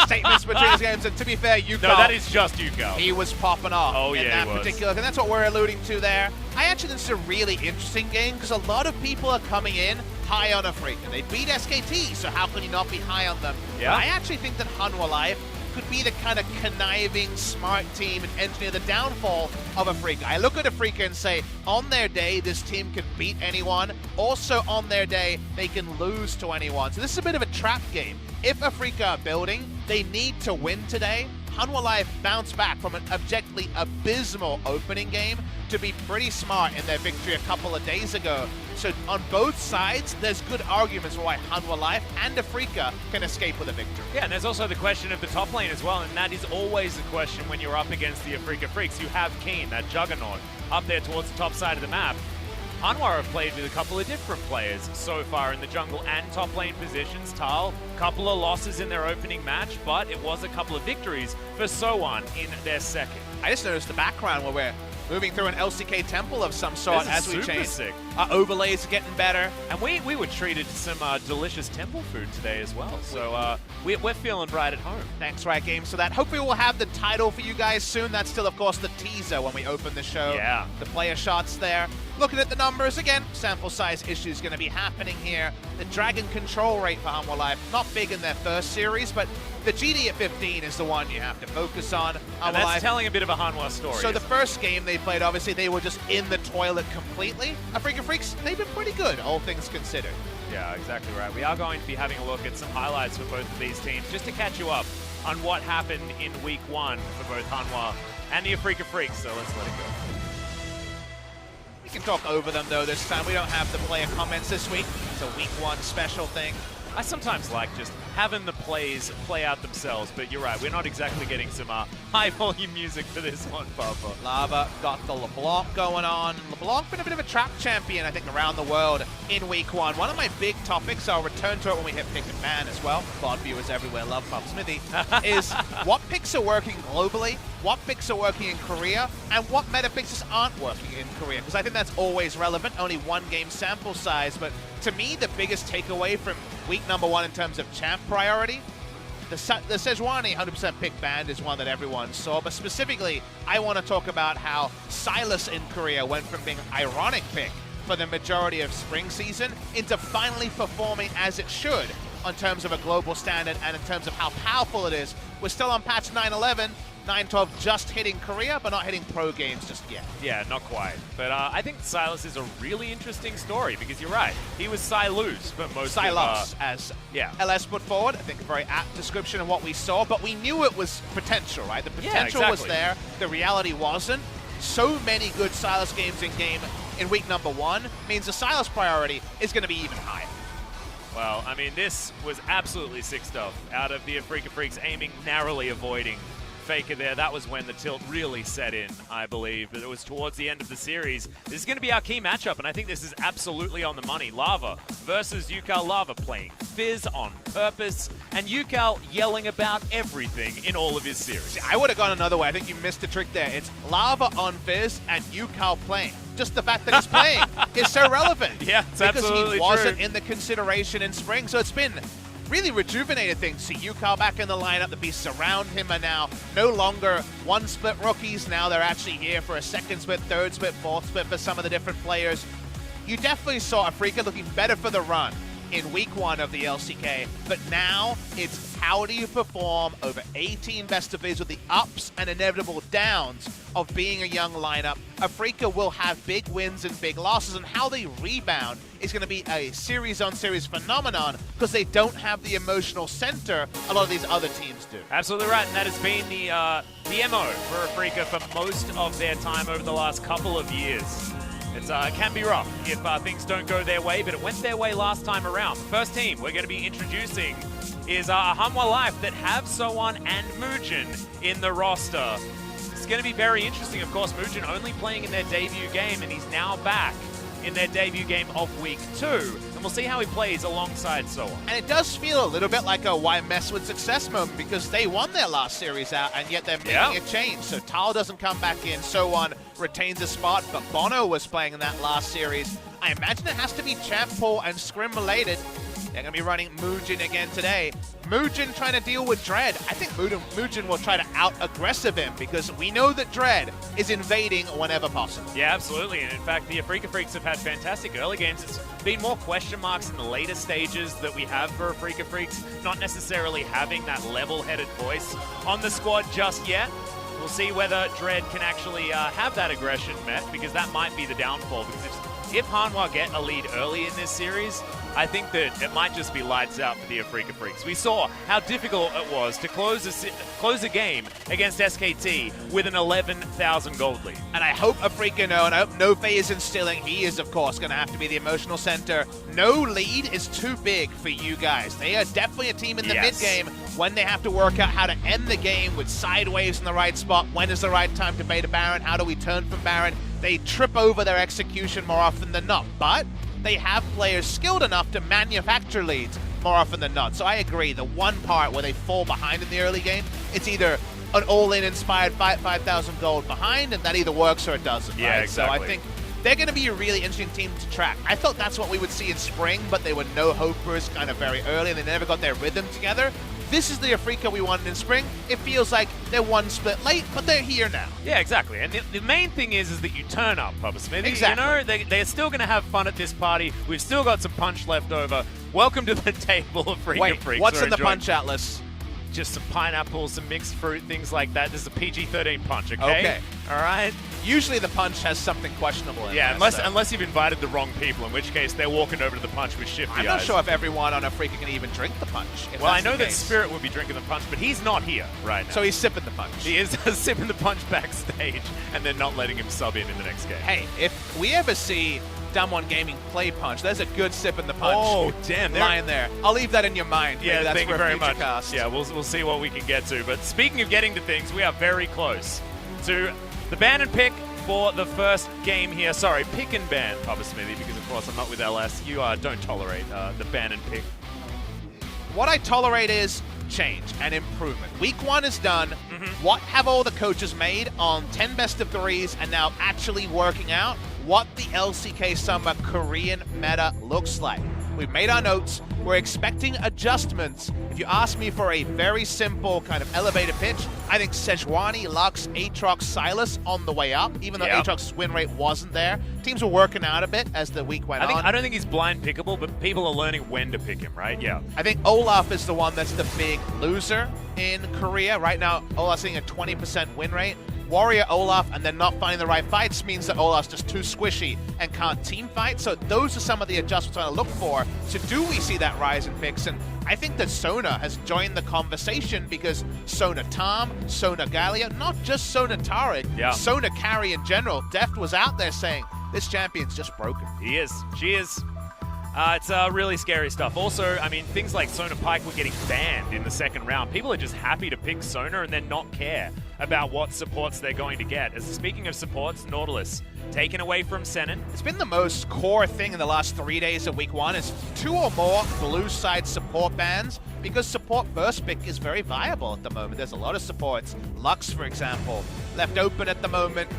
Speaker 6: statements between these games, and to be fair, Ucal,
Speaker 5: No, that is just Ucal.
Speaker 6: he was popping off in that particular, and that's what we're alluding to there. I actually think this is a really interesting game, because a lot of people are coming in high on Afreeca. They beat SKT, so how can you not be high on them?
Speaker 5: Yeah.
Speaker 6: But I actually think that Hanwha Live could be the kind of conniving, smart team and engineer the downfall of Afreeca. I look at Afreeca and say, on their day, this team can beat anyone. Also, on their day, they can lose to anyone. So this is a bit of a trap game. If Afreeca are building, they need to win today. Hanwha Live bounced back from an objectively abysmal opening game to be pretty smart in their victory a couple of days ago. So on both sides, there's good arguments for why Hanwha Live and Afreeca can escape with a victory.
Speaker 5: Yeah, and there's also the question of the top lane as well, and that is always the question when you're up against the Afreeca Freecs. You have Kiin, that juggernaut, up there towards the top side of the map. Hanwha have played with a couple of different players so far in the jungle and top lane positions. Tal, couple of losses in their opening match, but it was a couple of victories for SoHwan in their second.
Speaker 6: I just noticed the background where we're moving through an LCK temple of some sort
Speaker 5: This is
Speaker 6: as we
Speaker 5: super
Speaker 6: change.
Speaker 5: sick.
Speaker 6: Our overlays are getting better.
Speaker 5: And we were treated to some delicious temple food today as well. So we're feeling right at home.
Speaker 6: Thanks, Riot Games, for that. Hopefully we'll have the title for you guys soon. That's still, of course, the teaser when we open the show.
Speaker 5: Yeah.
Speaker 6: The player shots there. Looking at the numbers, again, sample size issues going to be happening here. The Dragon control rate for Hanwha Live, not big in their first series, but the GD at 15 is the one you have to focus on.
Speaker 5: And that's telling a bit of a Hanwha story.
Speaker 6: So the first game they played, obviously, they were just in the toilet completely. Afreeca Freecs, they've been pretty good, all things considered.
Speaker 5: Yeah, exactly right. We are going to be having a look at some highlights for both of these teams, just to catch you up on what happened in week 1 for both Hanwha and the Afreeca Freecs. So let's let it go.
Speaker 6: We can talk over them, though, this time. We don't have the player comments this week. It's a week 1 special thing.
Speaker 5: I sometimes like just having the plays play out themselves, but you're right, we're not exactly getting some high-volume music for this one, Papa.
Speaker 6: Lava got the LeBlanc going on. LeBlanc been a bit of a trap champion, I think, around the world in week 1. One of my big topics, I'll return to it when we hit pick and ban as well. VOD viewers everywhere love Pop Smithy, is what picks are working globally, what picks are working in Korea, and what meta picks just aren't working in Korea, because I think that's always relevant. Only 1 game sample size, but to me, the biggest takeaway from week number 1 in terms of champ priority, the SoHwan 100% pick banned is one that everyone saw, but specifically, I want to talk about how Silas in Korea went from being ironic pick for the majority of spring season into finally performing as it should in terms of a global standard and in terms of how powerful it is. We're still on patch 9.11. 9-12 just hitting Korea, but not hitting pro games just yet.
Speaker 5: Yeah, not quite. But I think Silas is a really interesting story because you're right. He was Silos, but most
Speaker 6: Silos, as LS put forward. I think a very apt description of what we saw, but we knew it was potential, right? The potential was there. The reality wasn't. So many good Silas games in week number 1 means the Silas priority is going to be even higher.
Speaker 5: Well, I mean, this was absolutely sick stuff out of the Afreeca Freecs, aiming narrowly, avoiding FLICKR there. That was when the tilt really set in, I believe. But it was towards the end of the series. This is going to be our key matchup, and I think this is absolutely on the money. Lava versus Ucal. Lava playing Fizz on purpose, and Ucal yelling about everything in all of his series.
Speaker 6: See, I would have gone another way. I think you missed the trick there. It's Lava on Fizz and Ucal playing. Just the fact that he's playing is so relevant.
Speaker 5: Yeah, it's absolutely
Speaker 6: because he wasn't
Speaker 5: true.
Speaker 6: in the consideration in spring, so it's been really rejuvenated things. See Ucal back in the lineup. The beasts around him are now no longer one split rookies. Now they're actually here for a second split, third split, fourth split for some of the different players. You definitely saw Afreeca looking better for the run in week 1 of the LCK, but now it's how do you perform over 18 best of Viz with the ups and inevitable downs of being a young lineup. Afreeca will have big wins and big losses, and how they rebound is going to be a series-on-series phenomenon because they don't have the emotional center a lot of these other teams do.
Speaker 5: Absolutely right, and that has been the MO for Afreeca for most of their time over the last couple of years. It can be rough if things don't go their way, but it went their way last time around. The first team we're going to be introducing is Hanwha Life that have SoHwan and Moojin in the roster. It's going to be very interesting, of course. Moojin only playing in their debut game, and he's now back in their debut game of week 2. And we'll see how he plays alongside SoHwan.
Speaker 6: And it does feel a little bit like a why mess with success moment because they won their last series out and yet they're making a change. So Tal doesn't come back in, SoHwan retains a spot, but Bono was playing in that last series. I imagine it has to be champ pool and scrim related. They're going to be running Moojin again today. Moojin trying to deal with Dread. I think Moojin will try to out-aggressive him because we know that Dread is invading whenever possible.
Speaker 5: Yeah, absolutely. And in fact, the Afreeca Freecs have had fantastic early games. It's been more question marks in the later stages that we have for Afreeca Freecs, not necessarily having that level-headed voice on the squad just yet. We'll see whether Dread can actually have that aggression met, because that might be the downfall. Because if Hanwha get a lead early in this series, I think that it might just be lights out for the Afreeca Freecs. We saw how difficult it was to close a game against SKT with an 11,000 gold lead.
Speaker 6: And I hope Afreeca know, and I hope Nofe is instilling. He is, of course, going to have to be the emotional center. No lead is too big for you guys. They are definitely a team in the mid-game when they have to work out how to end the game with sideways in the right spot. When is the right time to bait a Baron? How do we turn from Baron? They trip over their execution more often than not, but they have players skilled enough to manufacture leads more often than not. So I agree, the one part where they fall behind in the early game, it's either an all-in inspired 5,000 gold behind, and that either works or it doesn't.
Speaker 5: Yeah,
Speaker 6: right?
Speaker 5: exactly.
Speaker 6: So I think they're going to be a really interesting team to track. I thought that's what we would see in spring, but they were no-hopers kind of very early, and they never got their rhythm together. This is the Afreeca we wanted in spring. It feels like they're one split late, but they're here now.
Speaker 5: Yeah, exactly. And the main thing is that you turn up, Papa Smithy.
Speaker 6: Exactly.
Speaker 5: You know, they're still going to have fun at this party. We've still got some punch left over. Welcome to the table, Afreeca Freecs.
Speaker 6: What's in the punch, Atlas?
Speaker 5: Just some pineapples, some mixed fruit, things like that. This is a PG-13 punch, okay?
Speaker 6: Okay.
Speaker 5: All right?
Speaker 6: Usually the punch has something questionable in
Speaker 5: Yeah,
Speaker 6: there,
Speaker 5: unless you've invited the wrong people, in which case they're walking over to the punch with shifty
Speaker 6: I'm not
Speaker 5: eyes.
Speaker 6: sure if everyone on Afreeca can even drink the punch.
Speaker 5: Well, I know that Spirit would be drinking the punch, but he's not here right now.
Speaker 6: So he's sipping the punch.
Speaker 5: He is sipping the punch backstage, and they're not letting him sub in the next game.
Speaker 6: Hey, if we ever see Damwon Gaming play punch, there's a good sip in the punch.
Speaker 5: Oh, damn.
Speaker 6: Lying there. I'll leave that in your mind. Maybe
Speaker 5: Yeah,
Speaker 6: that's
Speaker 5: thank you
Speaker 6: for a
Speaker 5: very
Speaker 6: future
Speaker 5: much.
Speaker 6: cast.
Speaker 5: Yeah, we'll see what we can get to. But speaking of getting to things, we are very close to the ban and pick for the first game here. Sorry, pick and ban, Papa Smithy, because of course I'm not with LS. You don't tolerate the ban and pick.
Speaker 6: What I tolerate is change and improvement. Week 1 is done. What have all the coaches made on 10 best of 3s and now actually working out what the LCK Summer Korean meta looks like? We've made our notes. We're expecting adjustments. If you ask me for a very simple kind of elevator pitch, I think SoHwan, Lux, Aatrox, Silas on the way up, even though Aatrox's win rate wasn't there. Teams were working out a bit as the week went on.
Speaker 5: I don't think he's blind pickable, but people are learning when to pick him, right? Yeah.
Speaker 6: I think Olaf is the one that's the big loser in Korea. Right now, Olaf's seeing a 20% win rate. Warrior Olaf and then not finding the right fights means that Olaf's just too squishy and can't team fight. So those are some of the adjustments I look for. So do we see that rise in picks? And I think that Sona has joined the conversation because Sona Tom, Sona Gallia, not just Sona Taric, Sona Carry in general. Deft was out there saying, this champion's just broken.
Speaker 5: He is. She is. It's really scary stuff. Also, I mean, things like Sona Pike were getting banned in the second round. People are just happy to pick Sona and then not care about what supports they're going to get. As speaking of supports, Nautilus taken away from Senan.
Speaker 6: It's been the most core thing in the last 3 days of week 1 is 2 or more blue side support bans because support first pick is very viable at the moment. There's a lot of supports. Lux, for example, left open at the moment.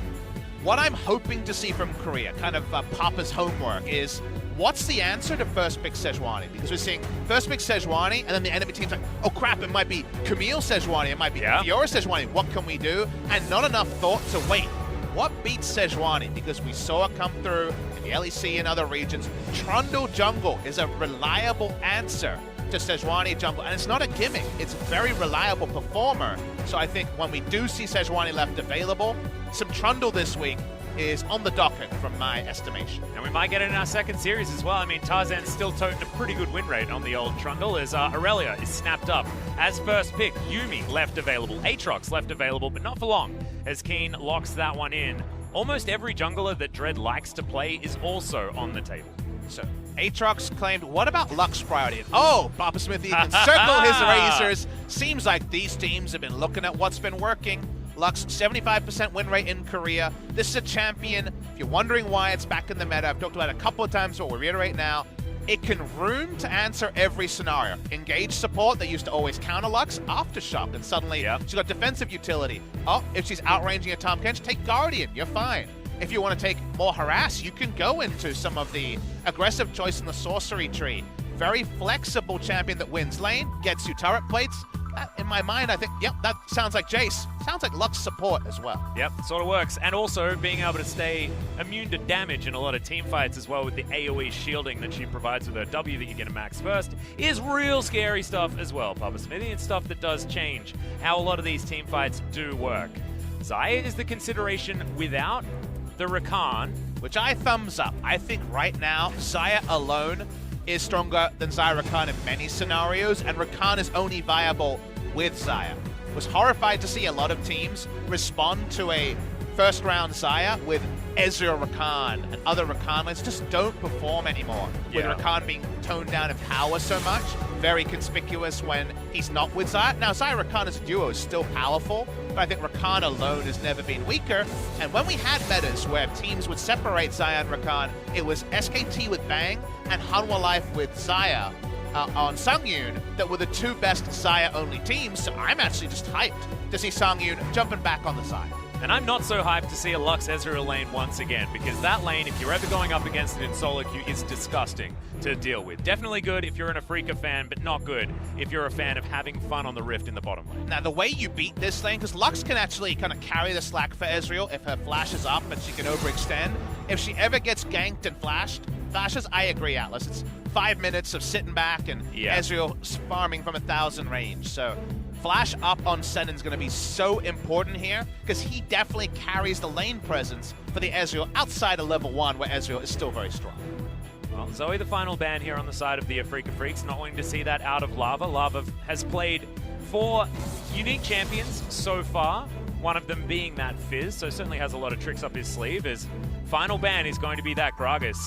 Speaker 6: What I'm hoping to see from Korea, kind of Papa's homework, is what's the answer to first pick SoHwan? Because we're seeing first pick SoHwan, and then the enemy team's like, oh crap, it might be Camille SoHwan, it might be Fiora SoHwan, what can we do? And not enough thought to wait. What beats SoHwan? Because we saw it come through in the LEC and other regions. Trundle jungle is a reliable answer to SoHwan jungle, and it's not a gimmick, it's a very reliable performer. So I think when we do see SoHwan left available, some Trundle this week is on the docket from my estimation.
Speaker 5: And we might get it in our second series as well. I mean, Tarzan's still toting a pretty good win rate on the old Trundle as Aurelia is snapped up as first pick. Yuumi left available. Aatrox left available, but not for long as Kiin locks that one in. Almost every jungler that Dread likes to play is also on the table.
Speaker 6: So, Aatrox claimed, what about Lux priority? Oh, Papa Smithy can circle his razors. Seems like these teams have been looking at what's been working. Lux, 75% win rate in Korea. This is a champion. If you're wondering why it's back in the meta, I've talked about it a couple of times, but we'll reiterate now. It can room to answer every scenario. Engage support that used to always counter Lux, Aftershock, and suddenly she's got defensive utility. Oh, if she's outranging a Tahm Kench, take Guardian, you're fine. If you want to take more harass, you can go into some of the aggressive choice in the sorcery tree. Very flexible champion that wins lane, gets you turret plates. In my mind, I think, yep, that sounds like Jace. Sounds like Lux support as well.
Speaker 5: Yep, sort of works. And also being able to stay immune to damage in a lot of team fights as well with the AoE shielding that she provides with her W that you get a max first is real scary stuff as well, Papa Smithy. It's stuff that does change how a lot of these team fights do work. Xayah is the consideration without the Rakan,
Speaker 6: which I thumbs up. I think right now, Xayah alone is stronger than Xayah Rakan in many scenarios, and Rakan is only viable with Xayah. Was horrified to see a lot of teams respond to a first round Xayah with Ezreal Rakan and other Rakan lanes just don't perform anymore. With Rakan being toned down in power so much, very conspicuous when he's not with Xayah. Now Xayah Rakan as a duo is still powerful, but I think Rakan alone has never been weaker. And when we had metas where teams would separate Xayah and Rakan, it was SKT with Bang and Hanwha Life with Xayah on Sangyoon that were the two best Xayah-only teams. So I'm actually just hyped to see Sangyoon jumping back on the side.
Speaker 5: And I'm not so hyped to see a Lux Ezreal lane once again, because that lane, if you're ever going up against it in solo queue, is disgusting to deal with. Definitely good if you're an Afreeca fan, but not good if you're a fan of having fun on the Rift in the bottom lane.
Speaker 6: Now, the way you beat this lane, because Lux can actually kind of carry the slack for Ezreal if her flash is up and she can overextend. If she ever gets ganked and flashes, I agree, Atlas. It's 5 minutes of sitting back and Ezreal farming from 1,000 range. So flash up on Senan's going to be so important here because he definitely carries the lane presence for the Ezreal outside of level 1 where Ezreal is still very strong.
Speaker 5: Well, Zoe the final ban here on the side of the Afreeca Freecs, not wanting to see that out of Lava. Lava has played 4 unique champions so far, one of them being that Fizz, so certainly has a lot of tricks up his sleeve. His final ban is going to be that Gragas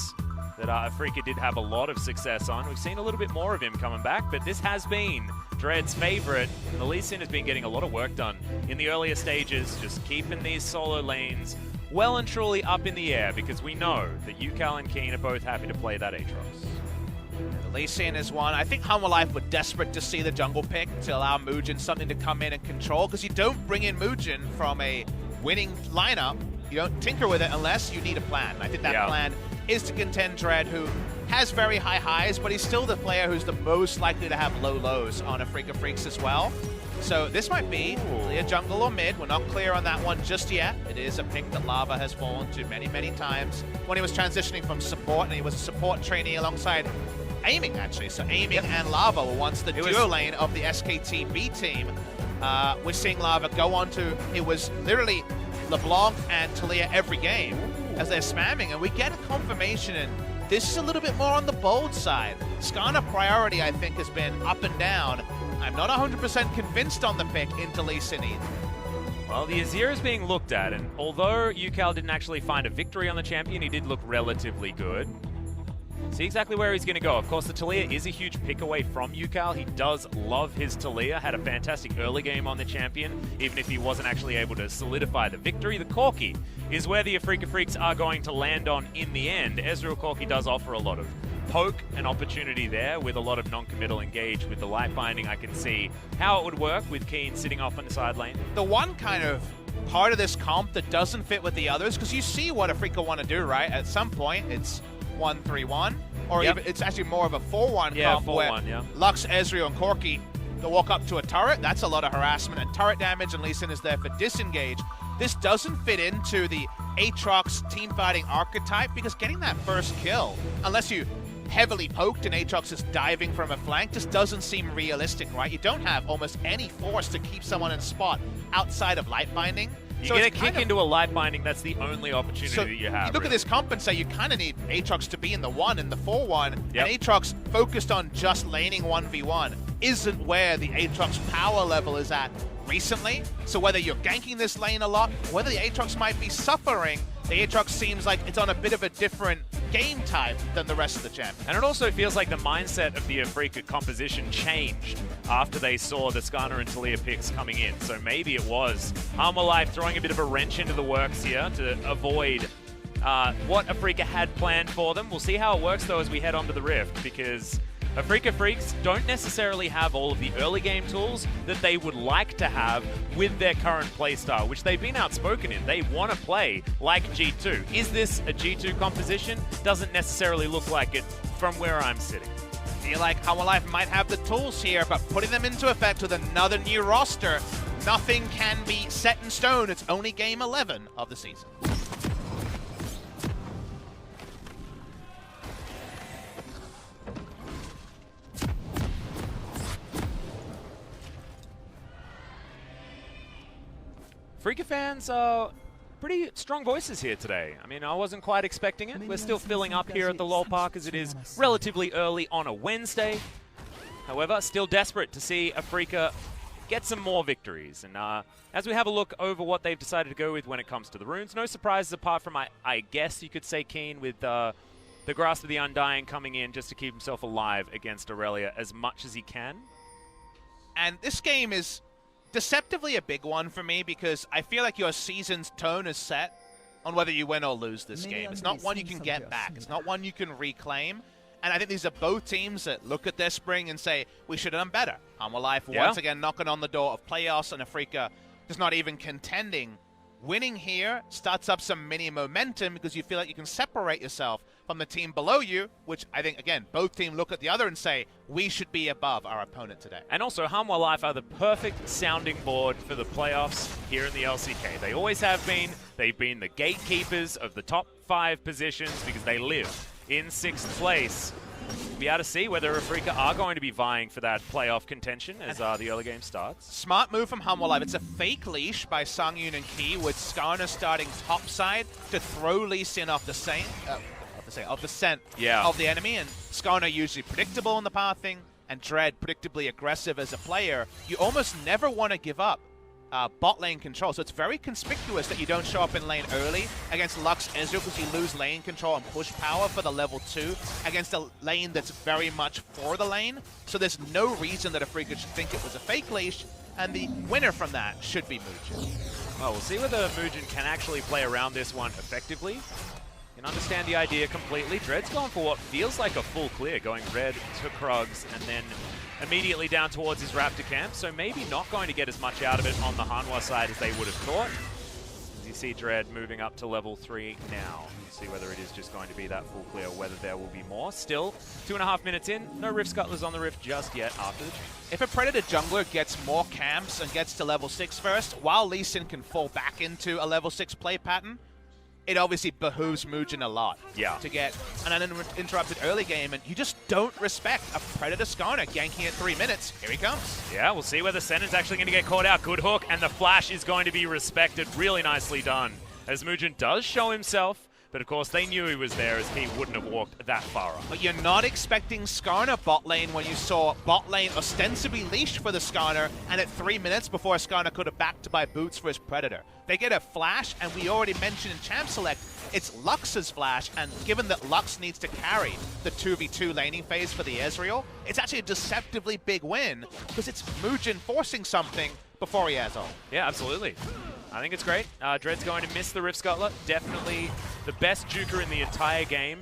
Speaker 5: that Afreeca did have a lot of success on. We've seen a little bit more of him coming back, but this has been Dread's favorite. The Lee Sin has been getting a lot of work done in the earlier stages, just keeping these solo lanes well and truly up in the air, because we know that Ucal and Kiin are both happy to play that Aatrox.
Speaker 6: The Lee Sin is one. I think Hanwha Life were desperate to see the jungle pick to allow Moojin something to come in and control, because you don't bring in Moojin from a winning lineup. You don't tinker with it unless you need a plan. I think that plan is to contend Dread, who has very high highs, but he's still the player who's the most likely to have low lows on Afreeca Freecs as well. So this might be clear jungle or mid. We're not clear on that one just yet. It is a pick that Lava has fallen to many, many times when he was transitioning from support, and he was a support trainee alongside Aiming, actually. So Aiming and Lava were once the duo lane of the SKT B team. We're seeing Lava go on to, it was literally LeBlanc and Talia every game as they're spamming, and we get a confirmation, and this is a little bit more on the bold side. Skarner priority, I think, has been up and down. I'm not 100% convinced on the pick into Lee Sin either.
Speaker 5: Well, the Azir is being looked at, and although Ucal didn't actually find a victory on the champion, he did look relatively good. See exactly where he's going to go. Of course, the Talia is a huge pick away from Ucal. He does love his Talia. Had a fantastic early game on the champion, even if he wasn't actually able to solidify the victory. The Corki is where the Afreeca Freecs are going to land on in the end. Ezreal Corki does offer a lot of poke and opportunity there with a lot of non-committal engage with the light binding. I can see how it would work with Kiin sitting off on the side lane.
Speaker 6: The one kind of part of this comp that doesn't fit with the others, because you see what Afreeca want to do, right? At some point, it's 1-3-1, or even it's actually more of a 4-1 comp where Lux, Ezreal, and Corki, they walk up to a turret. That's a lot of harassment and turret damage, and Lee Sin is there for disengage. This doesn't fit into the Aatrox teamfighting archetype, because getting that first kill, unless you heavily poked and Aatrox is diving from a flank, just doesn't seem realistic, right? You don't have almost any force to keep someone in spot outside of light binding.
Speaker 5: You get a kick into a light binding, that's the only opportunity that you have.
Speaker 6: You look at this comp and say you kind of need Aatrox to be in the 1 and the 4-1, and Aatrox focused on just laning 1v1 isn't where the Aatrox power level is at recently. So whether you're ganking this lane a lot, whether the Aatrox might be suffering, the Aatrox seems like it's on a bit of a different game type than the rest of the champions.
Speaker 5: And it also feels like the mindset of the Afreeca composition changed after they saw the Skarner and Talia picks coming in. So maybe it was Hanwha Life throwing a bit of a wrench into the works here to avoid what Afreeca had planned for them. We'll see how it works, though, as we head onto the Rift, because Afreeca Freecs don't necessarily have all of the early game tools that they would like to have with their current playstyle, which they've been outspoken in. They want to play like G2. Is this a G2 composition? Doesn't necessarily look like it from where I'm sitting.
Speaker 6: I feel like Hanwha Life might have the tools here, but putting them into effect with another new roster, nothing can be set in stone. It's only game 11 of the season.
Speaker 5: Afreeca fans are pretty strong voices here today. I mean, I wasn't quite expecting it. We're still filling up here at the LoL Park as it is relatively early on a Wednesday. However, still desperate to see Afreeca get some more victories. And as we have a look over what they've decided to go with when it comes to the runes, no surprises apart from, I guess you could say, Kiin with the Grasp of the Undying coming in just to keep himself alive against Aurelia as much as he can.
Speaker 6: And this game is deceptively a big one for me, because I feel like your season's tone is set on whether you win or lose this game. It's not one you can get back. It's not one you can reclaim. And I think these are both teams that look at their spring and say, we should have done better. Hanwha Life once again knocking on the door of playoffs, and Afreeca just not even contending. Winning here starts up some mini momentum, because you feel like you can separate yourself from the team below you, which I think, again, both teams look at the other and say, we should be above our opponent today.
Speaker 5: And also, Hanwha Life are the perfect sounding board for the playoffs here in the LCK. They always have been. They've been the gatekeepers of the top 5 positions because they live in 6th place. We'll be able to see whether Afreeca are going to be vying for that playoff contention as the early game starts.
Speaker 6: Smart move from Hanwha Life. It's a fake leash by Sangyoon and Kiin, with Skarner starting topside to throw Lee Sin off the scent of the enemy, and Skarner usually predictable in the pathing, and Dread predictably aggressive as a player. You almost never want to give up bot lane control, so it's very conspicuous that you don't show up in lane early against Lux Ezreal, because you lose lane control and push power for the level 2 against a lane that's very much for the lane. So there's no reason that Afreeca should think it was a fake leash, and the winner from that should be Moojin.
Speaker 5: Well, we'll see whether Moojin can actually play around this one effectively. Can understand the idea completely. Dread's gone for what feels like a full clear, going red to Krugs and then immediately down towards his Raptor camp, so maybe not going to get as much out of it on the Hanwha side as they would have thought. you see Dread moving up to level 3 now. See whether it is just going to be that full clear, or whether there will be more. Still, 2.5 minutes in, no Rift Scuttlers on the Rift just yet after the change.
Speaker 6: If a Predator jungler gets more camps and gets to level 6 first, while Lee Sin can fall back into a level 6 play pattern, it obviously behooves Moojin a lot to get an uninterrupted early game, and you just don't respect a Predator Skarner ganking at 3 minutes. Here he comes.
Speaker 5: Yeah, we'll see whether Senan's actually going to get caught out. Good hook, and the flash is going to be respected. Really nicely done, as Moojin does show himself. But of course, they knew he was there, as he wouldn't have walked that far up.
Speaker 6: But you're not expecting Skarner bot lane when you saw bot lane ostensibly leashed for the Skarner, and at 3 minutes before Skarner could have backed by boots for his Predator. They get a flash, and we already mentioned in Champ Select, it's Lux's flash, and given that Lux needs to carry the 2v2 laning phase for the Ezreal, it's actually a deceptively big win, because it's Moojin forcing something before he has ult.
Speaker 5: Yeah, absolutely. I think it's great. Dread's going to miss the Rift Scuttler. Definitely the best juker in the entire game,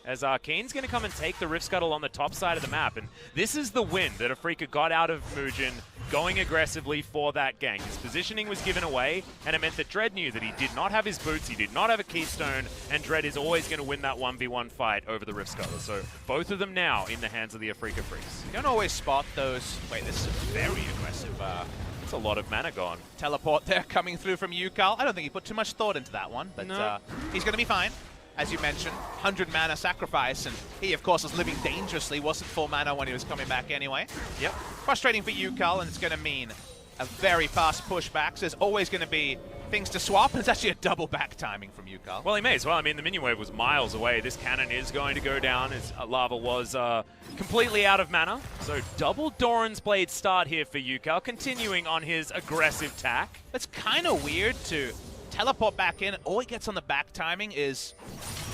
Speaker 5: as Kiin's going to come and take the Rift Scuttle on the top side of the map. And this is the win that Afreeca got out of Moojin, going aggressively for that gank. His positioning was given away, and it meant that Dread knew that he did not have his boots, he did not have a keystone, and Dread is always going to win that 1v1 fight over the Rift Scuttler. So both of them now in the hands of the Afreeca Freecs.
Speaker 6: You don't always spot those. Wait, this is a very aggressive
Speaker 5: It's a lot of mana gone.
Speaker 6: Teleport there coming through from Ucal. I don't think he put too much thought into that one, but
Speaker 5: no.
Speaker 6: He's going to be fine. As you mentioned, 100 mana sacrifice, and he, of course, was living dangerously, wasn't full mana when he was coming back anyway.
Speaker 5: Yep.
Speaker 6: Frustrating for Ucal, and it's going to mean a very fast pushback. So there's always going to be things to swap, and it's actually a double back timing from Ucal.
Speaker 5: Well, he may as well. I mean, the minion wave was miles away. This cannon is going to go down, as Lava was completely out of mana. So double Doran's Blade start here for Ucal, continuing on his aggressive tack.
Speaker 6: It's kind of weird to teleport back in. All he gets on the back timing is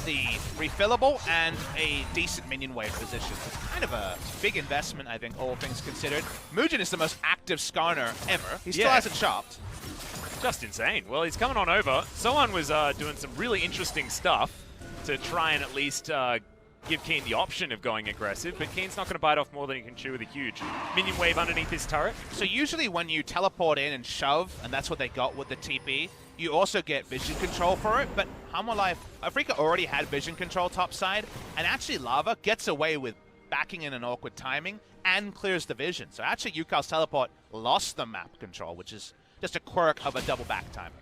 Speaker 6: the refillable and a decent minion wave position. It's kind of a big investment, I think, all things considered. Moojin is the most active Skarner ever. He still hasn't shopped.
Speaker 5: Just insane. Well, he's coming on over. SoHwan was doing some really interesting stuff to try and at least give Kiin the option of going aggressive, but Kiin's not going to bite off more than he can chew with a huge minion wave underneath his turret.
Speaker 6: So usually when you teleport in and shove, and that's what they got with the TP, you also get vision control for it, but Hanwha Afreeca already had vision control topside, and actually Lava gets away with backing in an awkward timing and clears the vision. So actually Ucal's teleport lost the map control, which is just a quirk of a double back timing.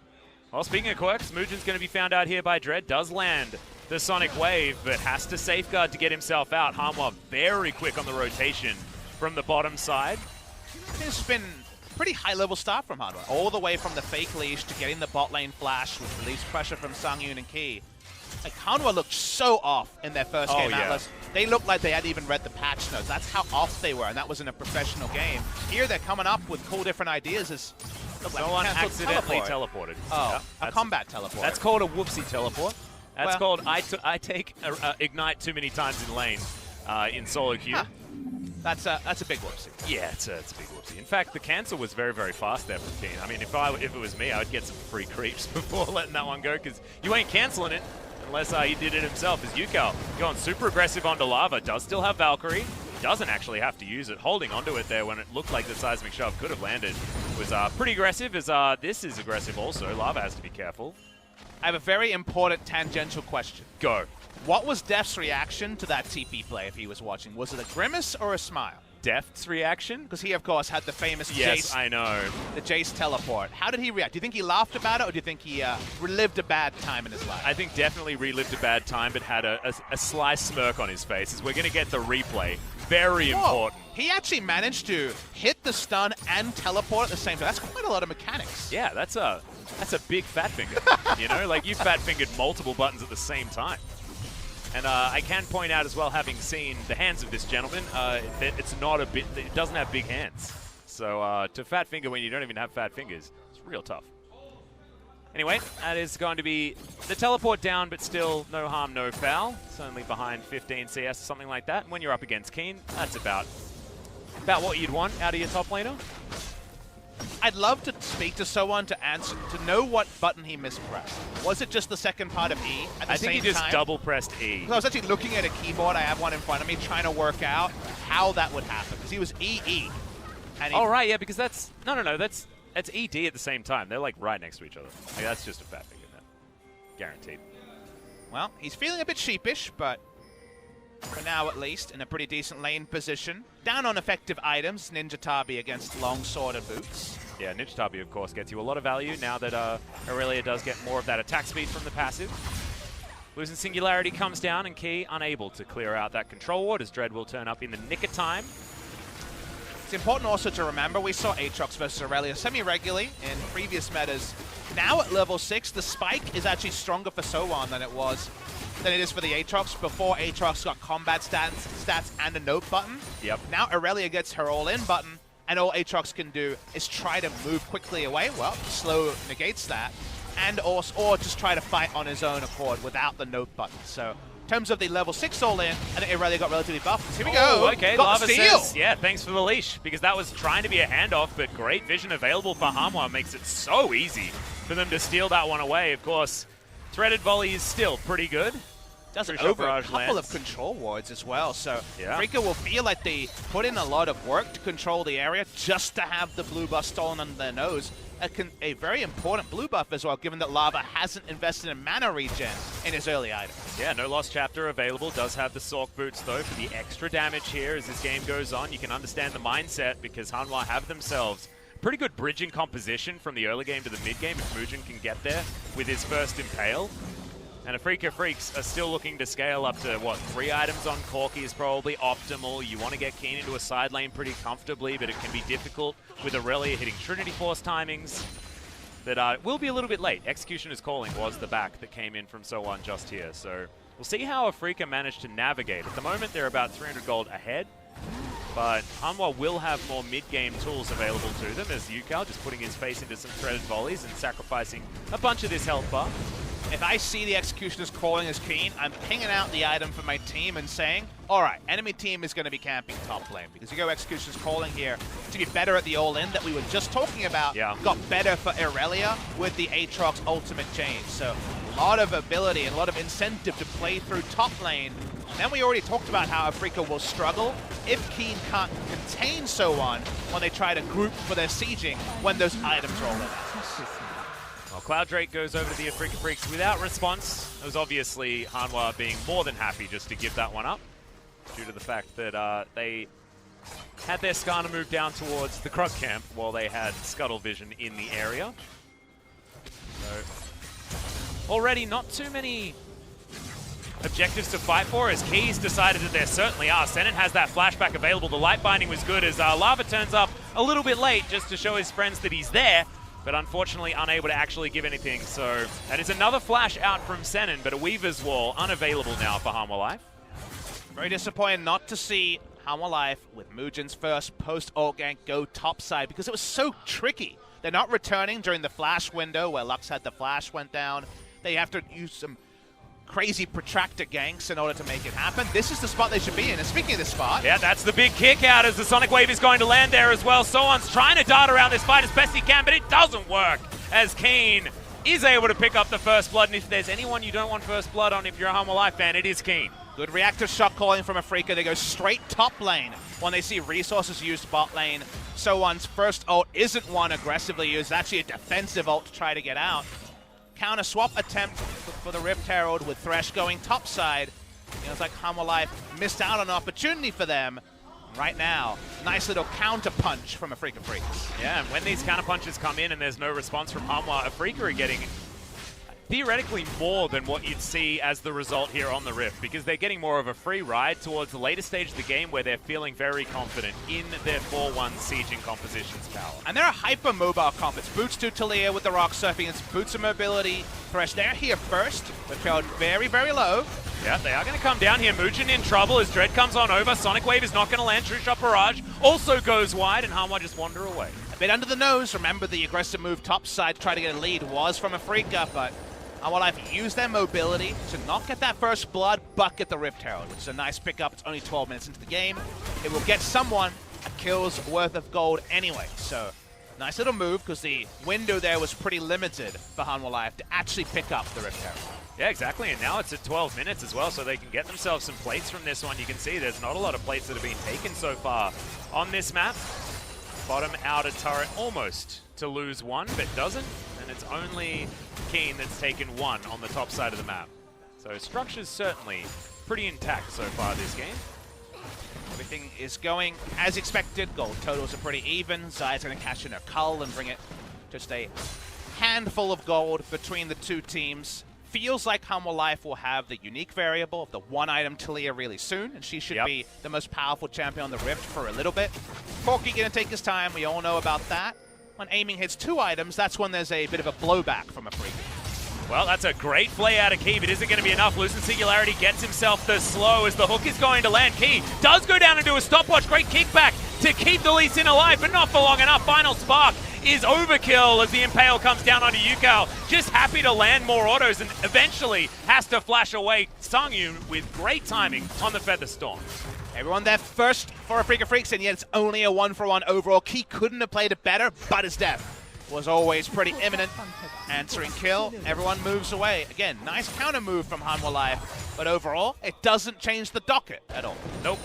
Speaker 5: Well, speaking of quirks, Moojin's going to be found out here by Dread. Does land the Sonic Wave, but has to safeguard to get himself out. Hanwha very quick on the rotation from the bottom side.
Speaker 6: It's been a pretty high-level start from Hanwha, all the way from the fake leash to getting the bot lane flash, which relieves pressure from Sangyoon and Kiin. Like, Hanwha looked so off in their first game, Atlas. They looked like they hadn't even read the patch notes. That's how off they were, and that was in a professional game. Here they're coming up with cool different ideas.
Speaker 5: Someone accidentally teleported.
Speaker 6: Oh, yeah, a combat teleport.
Speaker 5: That's called a whoopsie teleport. That's called I take ignite too many times in lane in solo queue.
Speaker 6: Huh. That's a big whoopsie.
Speaker 5: Yeah, it's a big whoopsie. In fact, the cancel was very, very fast there from Kiin. I mean, if it was me, I would get some free creeps before letting that one go, because you ain't canceling it unless he did it himself. As Ucal going super aggressive onto Lava, does still have Valkyrie. Doesn't actually have to use it. Holding onto it there when it looked like the seismic shove could have landed was pretty aggressive, as this is aggressive also. Lava has to be careful.
Speaker 6: I have a very important tangential question.
Speaker 5: Go.
Speaker 6: What was Def's reaction to that TP play if he was watching? Was it a grimace or a smile?
Speaker 5: Def's reaction?
Speaker 6: Because he, of course, had the famous
Speaker 5: Jace.
Speaker 6: I know. The Jace teleport. How did he react? Do you think he laughed about it, or do you think he relived a bad time in his life?
Speaker 5: I think definitely relived a bad time, but had a sly smirk on his face, as we're going to get the replay. Very important.
Speaker 6: He actually managed to hit the stun and teleport at the same time. That's quite a lot of mechanics.
Speaker 5: Yeah, that's a big fat finger. You know, like you fat fingered multiple buttons at the same time. And I can point out as well, having seen the hands of this gentleman, that it's not it doesn't have big hands. So to fat finger when you don't even have fat fingers, it's real tough. Anyway, that is going to be the teleport down, but still no harm, no foul. It's only behind 15 CS or something like that. And when you're up against Kiin, that's about what you'd want out of your top laner.
Speaker 6: I'd love to speak to SoHwan to know what button he mispressed. Was it just the second part of E at the same time?
Speaker 5: I think he just double pressed E.
Speaker 6: I was actually looking at a keyboard. I have one in front of me, trying to work out how that would happen, because he was EE. And
Speaker 5: oh right, yeah, because that's no, that's ED at the same time. They're like right next to each other. Like, that's just a fat thing. guaranteed.
Speaker 6: Well, he's feeling a bit sheepish, but for now at least, in a pretty decent lane position. Down on effective items, Ninja Tabi against Longsword and Boots.
Speaker 5: Yeah, Ninja Tabi, of course, gets you a lot of value now that Aurelia does get more of that attack speed from the passive. Losing Singularity comes down, and Key unable to clear out that control ward as Dread will turn up in the nick of time.
Speaker 6: It's important also to remember we saw Aatrox versus Aurelia semi-regularly in previous metas. Now at level 6, the spike is actually stronger for SoHwan than it is for the Aatrox. Before, Aatrox got combat stats and a note button.
Speaker 5: Yep.
Speaker 6: Now Aurelia gets her all-in button, and all Aatrox can do is try to move quickly away. Well, slow negates that. And or just try to fight on his own accord without the note button. So in terms of the level 6 all-in, I think Aurelia got relatively buffed. Here we go.
Speaker 5: Okay,
Speaker 6: got
Speaker 5: Lava
Speaker 6: the steal.
Speaker 5: says, yeah, thanks for the leash, because that was trying to be a handoff, but great vision available for Hanwha makes it so easy for them to steal that one away. Of course, threaded volley is still pretty good.
Speaker 6: Does
Speaker 5: True
Speaker 6: over a
Speaker 5: Barrage
Speaker 6: couple
Speaker 5: lands.
Speaker 6: of control wards as well, so
Speaker 5: Yeah.
Speaker 6: Afreeca will feel like they put in a lot of work to control the area just to have the blue buff stolen under their nose. A very important blue buff as well, given that Lava hasn't invested in mana regen in his early item.
Speaker 5: Yeah, no Lost Chapter available. Does have the Sork Boots, though, for the extra damage here as this game goes on. You can understand the mindset because Hanwha have themselves pretty good bridging composition from the early game to the mid game if Moojin can get there with his first Impale. And Afreeca Freecs are still looking to scale up to, what, 3 items on Corki is probably optimal. You want to get Kiin into a side lane pretty comfortably, but it can be difficult with Aurelia hitting Trinity Force timings. That will be a little bit late. Execution is Calling was the back that came in from SoHwan just here. So we'll see how Afreeca managed to navigate. At the moment, they're about 300 gold ahead. But Hanwha will have more mid-game tools available to them as Ucal just putting his face into some threaded volleys and sacrificing a bunch of this health bar.
Speaker 6: If I see the Executioner's Calling as Kiin, I'm pinging out the item for my team and saying, alright, enemy team is going to be camping top lane, because you go Executioner's Calling here to be better at the all-in that we were just talking about.
Speaker 5: Yeah.
Speaker 6: Got better for Aurelia with the Aatrox ultimate change. So a lot of ability and a lot of incentive to play through top lane. And then we already talked about how Afreeca will struggle if Kiin can't contain SoHwan when they try to group for their sieging when those items roll in.
Speaker 5: Well, Cloud Drake goes over to the Afreeca Freecs without response. It was obviously Hanwha being more than happy just to give that one up due to the fact that they had their Skarner move down towards the Krug camp while they had Scuttle Vision in the area. So already not too many objectives to fight for as Keys decided that there certainly are. Senan has that flashback available. The light binding was good as Lava turns up a little bit late just to show his friends that he's there, but unfortunately unable to actually give anything. So that is another flash out from Senan, but a Weaver's Wall unavailable now for Hanwha Life.
Speaker 6: Very disappointed not to see Hanwha Life with Moojin's first post-ult gank go topside because it was so tricky. They're not returning during the flash window where Lux had the flash went down. They have to use some crazy protractor ganks in order to make it happen. This is the spot they should be in. And speaking of this spot...
Speaker 5: Yeah, that's the big kick out as the Sonic Wave is going to land there as well. SoHwan's trying to dart around this fight as best he can, but it doesn't work as Kiin is able to pick up the first blood. And if there's anyone you don't want first blood on if you're a Hanwha Life fan, it is Kiin.
Speaker 6: Good reactive shot calling from Afreeca. They go straight top lane when they see resources used bot lane. SoHwan's first ult isn't one aggressively used. It's actually a defensive ult to try to get out. Counter swap attempt for the Rift Herald with Thresh going topside. You know, it's like Hanwha Life missed out on an opportunity for them. Right now, nice little counter punch from Afreeca Freecs.
Speaker 5: Yeah, and when these counter punches come in and there's no response from Hanwha, Afreeca are getting theoretically more than what you'd see as the result here on the Rift, because they're getting more of a free ride towards the later stage of the game where they're feeling very confident in their 4-1 sieging composition's power.
Speaker 6: And they're a hyper-mobile comp. It's Boots to Talia with the rock surfing. It's Boots of mobility. Thresh, they're here first. They're trailed very, very low.
Speaker 5: Yeah, they are going to come down here. Moojin in trouble as Dread comes on over. Sonic Wave is not going to land. True Shot Barrage also goes wide, and Hanwha just wander away.
Speaker 6: A bit under the nose. Remember, the aggressive move topside to try to get a lead was from Afreeca, but Hanwha Life use their mobility to not get that first blood, but get the Rift Herald, which is a nice pickup. It's only 12 minutes into the game. It will get someone a kill's worth of gold anyway. So, nice little move, because the window there was pretty limited for Hanwha Life to actually pick up the Rift Herald.
Speaker 5: Yeah, exactly, and now it's at 12 minutes as well, so they can get themselves some plates from this one. You can see there's not a lot of plates that have been taken so far on this map. Bottom outer turret almost to lose one, but doesn't. And and it's only Kiin that's taken 1 on the top side of the map. So structure's certainly pretty intact so far this game.
Speaker 6: Everything is going as expected. Gold totals are pretty even. Zaya's going to cash in her Ucal and bring it just a handful of gold between the two teams. Feels like Hanwha Life will have the unique variable of the one-item Talia really soon, and she should be the most powerful champion on the Rift for a little bit. Corki going to take his time. We all know about that. When aiming hits 2 items, that's when there's a bit of a blowback from Afreeca.
Speaker 5: Well, that's a great play out of Key, but is it going to be enough? Losing Singularity gets himself the slow as the hook is going to land. Key does go down and do a stopwatch. Great kickback to keep the Lee Sin alive, but not for long enough. Final spark is overkill as the Impale comes down onto Ucal. Just happy to land more autos and eventually has to flash away Sangyoon with great timing on the Feather Storm.
Speaker 6: Everyone there first for Afreeca Freecs, and yet it's only a 1-for-1 overall. Key couldn't have played it better, but his death was always pretty imminent. Answering kill, everyone moves away. Again, nice counter move from Hanwha Life, but overall, it doesn't change the docket at all.
Speaker 5: Nope.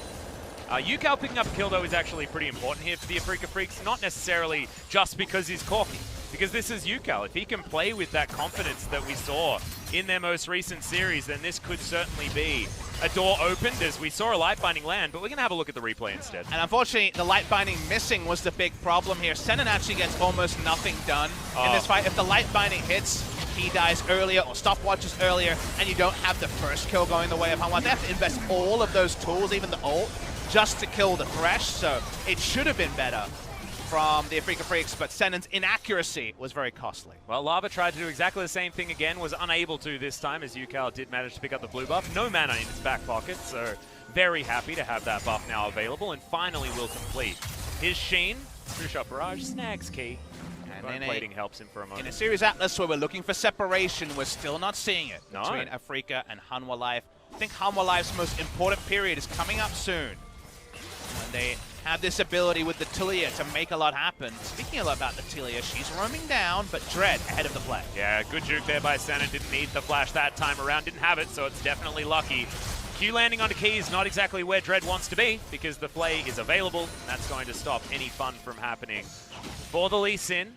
Speaker 5: Ucal picking up a kill, though, is actually pretty important here for the Afreeca Freecs, not necessarily just because he's Corki, because this is Ucal. If he can play with that confidence that we saw in their most recent series, then this could certainly be a door opened as we saw a light binding land, but we're going to have a look at the replay instead.
Speaker 6: And unfortunately, the light binding missing was the big problem here. Senan actually gets almost nothing done in this fight. If the light binding hits, he dies earlier or stopwatches earlier, and you don't have the first kill going the way of Hanwha. They have to invest all of those tools, even the ult, just to kill the Thresh, so it should have been better from the Afreeca Freecs, but Senan's inaccuracy was very costly.
Speaker 5: Well, Lava tried to do exactly the same thing again, was unable to this time as Ucal did manage to pick up the blue buff. No mana in his back pocket, so very happy to have that buff now available, and finally will complete his Sheen. True-shot barrage snags Key. And plating helps him for a moment.
Speaker 6: In a series Atlas where we're looking for separation, we're still not seeing it between Afreeca and Hanwha Life. I think Hanwha Life's most important period is coming up soon, when they have this ability with the Talia to make a lot happen. Speaking a lot about the Talia, she's roaming down, but Dread ahead of the play.
Speaker 5: Yeah, good juke there by Senan. Didn't need the flash that time around. Didn't have it, so it's definitely lucky. Q landing onto Key is not exactly where Dread wants to be, because the play is available, and that's going to stop any fun from happening for the Lee Sin.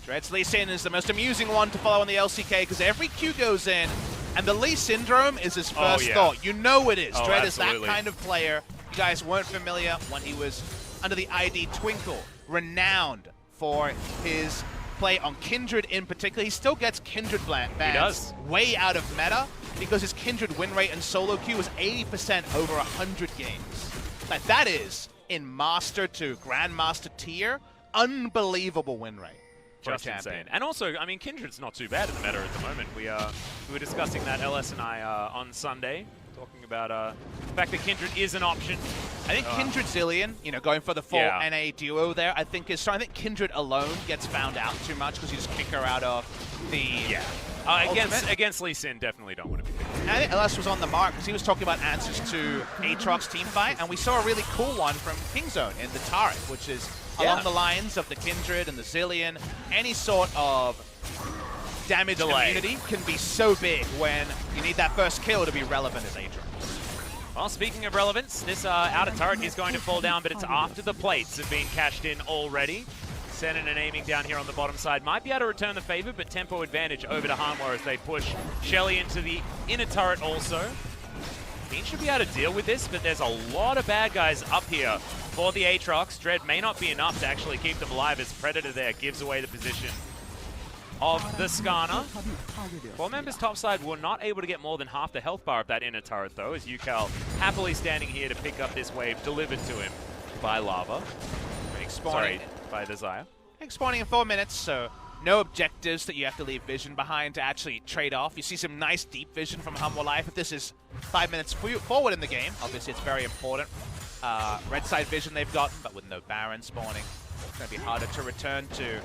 Speaker 6: Dread's Lee Sin is the most amusing one to follow in the LCK, because every Q goes in, and the Lee Syndrome is his first thought. You know it is. Dread is that kind of player. You guys weren't familiar when he was under the ID Twinkle, renowned for his play on Kindred in particular. He still gets Kindred bans way out of meta because his Kindred win rate in solo queue was 80% over 100 games. Like, that is, in Master to Grandmaster tier, unbelievable win rate.
Speaker 5: Just insane. And also, I mean, Kindred's not too bad in the meta at the moment. We were discussing that, LS and I, on Sunday, talking about the fact that Kindred is an option.
Speaker 6: I think Kindred Zillion, you know, going for the full NA duo there, I think is strong. I think Kindred alone gets found out too much because you just kick her out of the
Speaker 5: against Lee Sin, definitely don't want to be picked.
Speaker 6: I think LS was on the mark because he was talking about answers to Aatrox's team fight, and we saw a really cool one from Kingzone in the turret, which is along the lines of the Kindred and the Zillion. Any sort of damage immunity can be so big when you need that first kill to be relevant as Aatrox.
Speaker 5: Well, speaking of relevance, this outer turret is going to fall down, but it's after the plates have been cashed in already. Senan and aiming down here on the bottom side might be able to return the favor, but tempo advantage over to Hanwha as they push Shelly into the inner turret also. Kiin should be able to deal with this, but there's a lot of bad guys up here for the Aatrox. Dread may not be enough to actually keep them alive as Predator there gives away the position of the Skarner. 4 members topside were not able to get more than half the health bar of that inner turret though, as Ucal happily standing here to pick up this wave delivered to him by Lava. Sorry, by the Zaya.
Speaker 6: Spawning in 4 minutes, so no objectives that you have to leave vision behind to actually trade off. You see some nice deep vision from Hanwha Life. If this is 5 minutes forward in the game, obviously it's very important. Red side vision they've gotten, but with no Baron spawning, it's going to be harder to return to.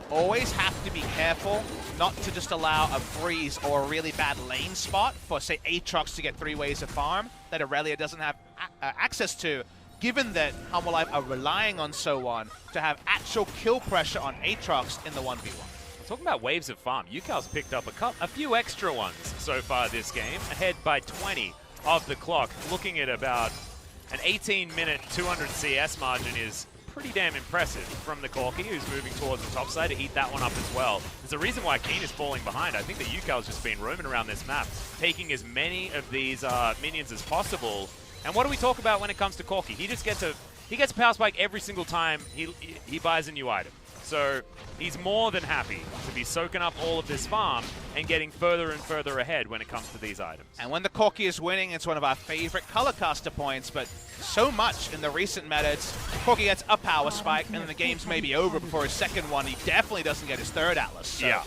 Speaker 6: Always have to be careful not to just allow a freeze or a really bad lane spot for, say, Aatrox to get 3 ways of farm that Aurelia doesn't have access to, given that Hanwha Life are relying on SoHwan to have actual kill pressure on Aatrox in the 1v1.
Speaker 5: Talking about waves of farm, Ucal's picked up a few extra ones so far this game, ahead by 20 of the clock. Looking at about an 18-minute 200 CS margin is pretty damn impressive from the Corki, who's moving towards the top side to eat that one up as well. There's a reason why Kiin is falling behind. I think that Ucal's just been roaming around this map, taking as many of these minions as possible. And what do we talk about when it comes to Corki? He just gets a power spike every single time he buys a new item. So he's more than happy to be soaking up all of this farm and getting further and further ahead when it comes to these items.
Speaker 6: And when the Corki is winning, it's one of our favorite color caster points, but so much in the recent meta, Corki gets a power spike, and then the game's maybe over before his second one. He definitely doesn't get his third Atlas. So
Speaker 5: yeah.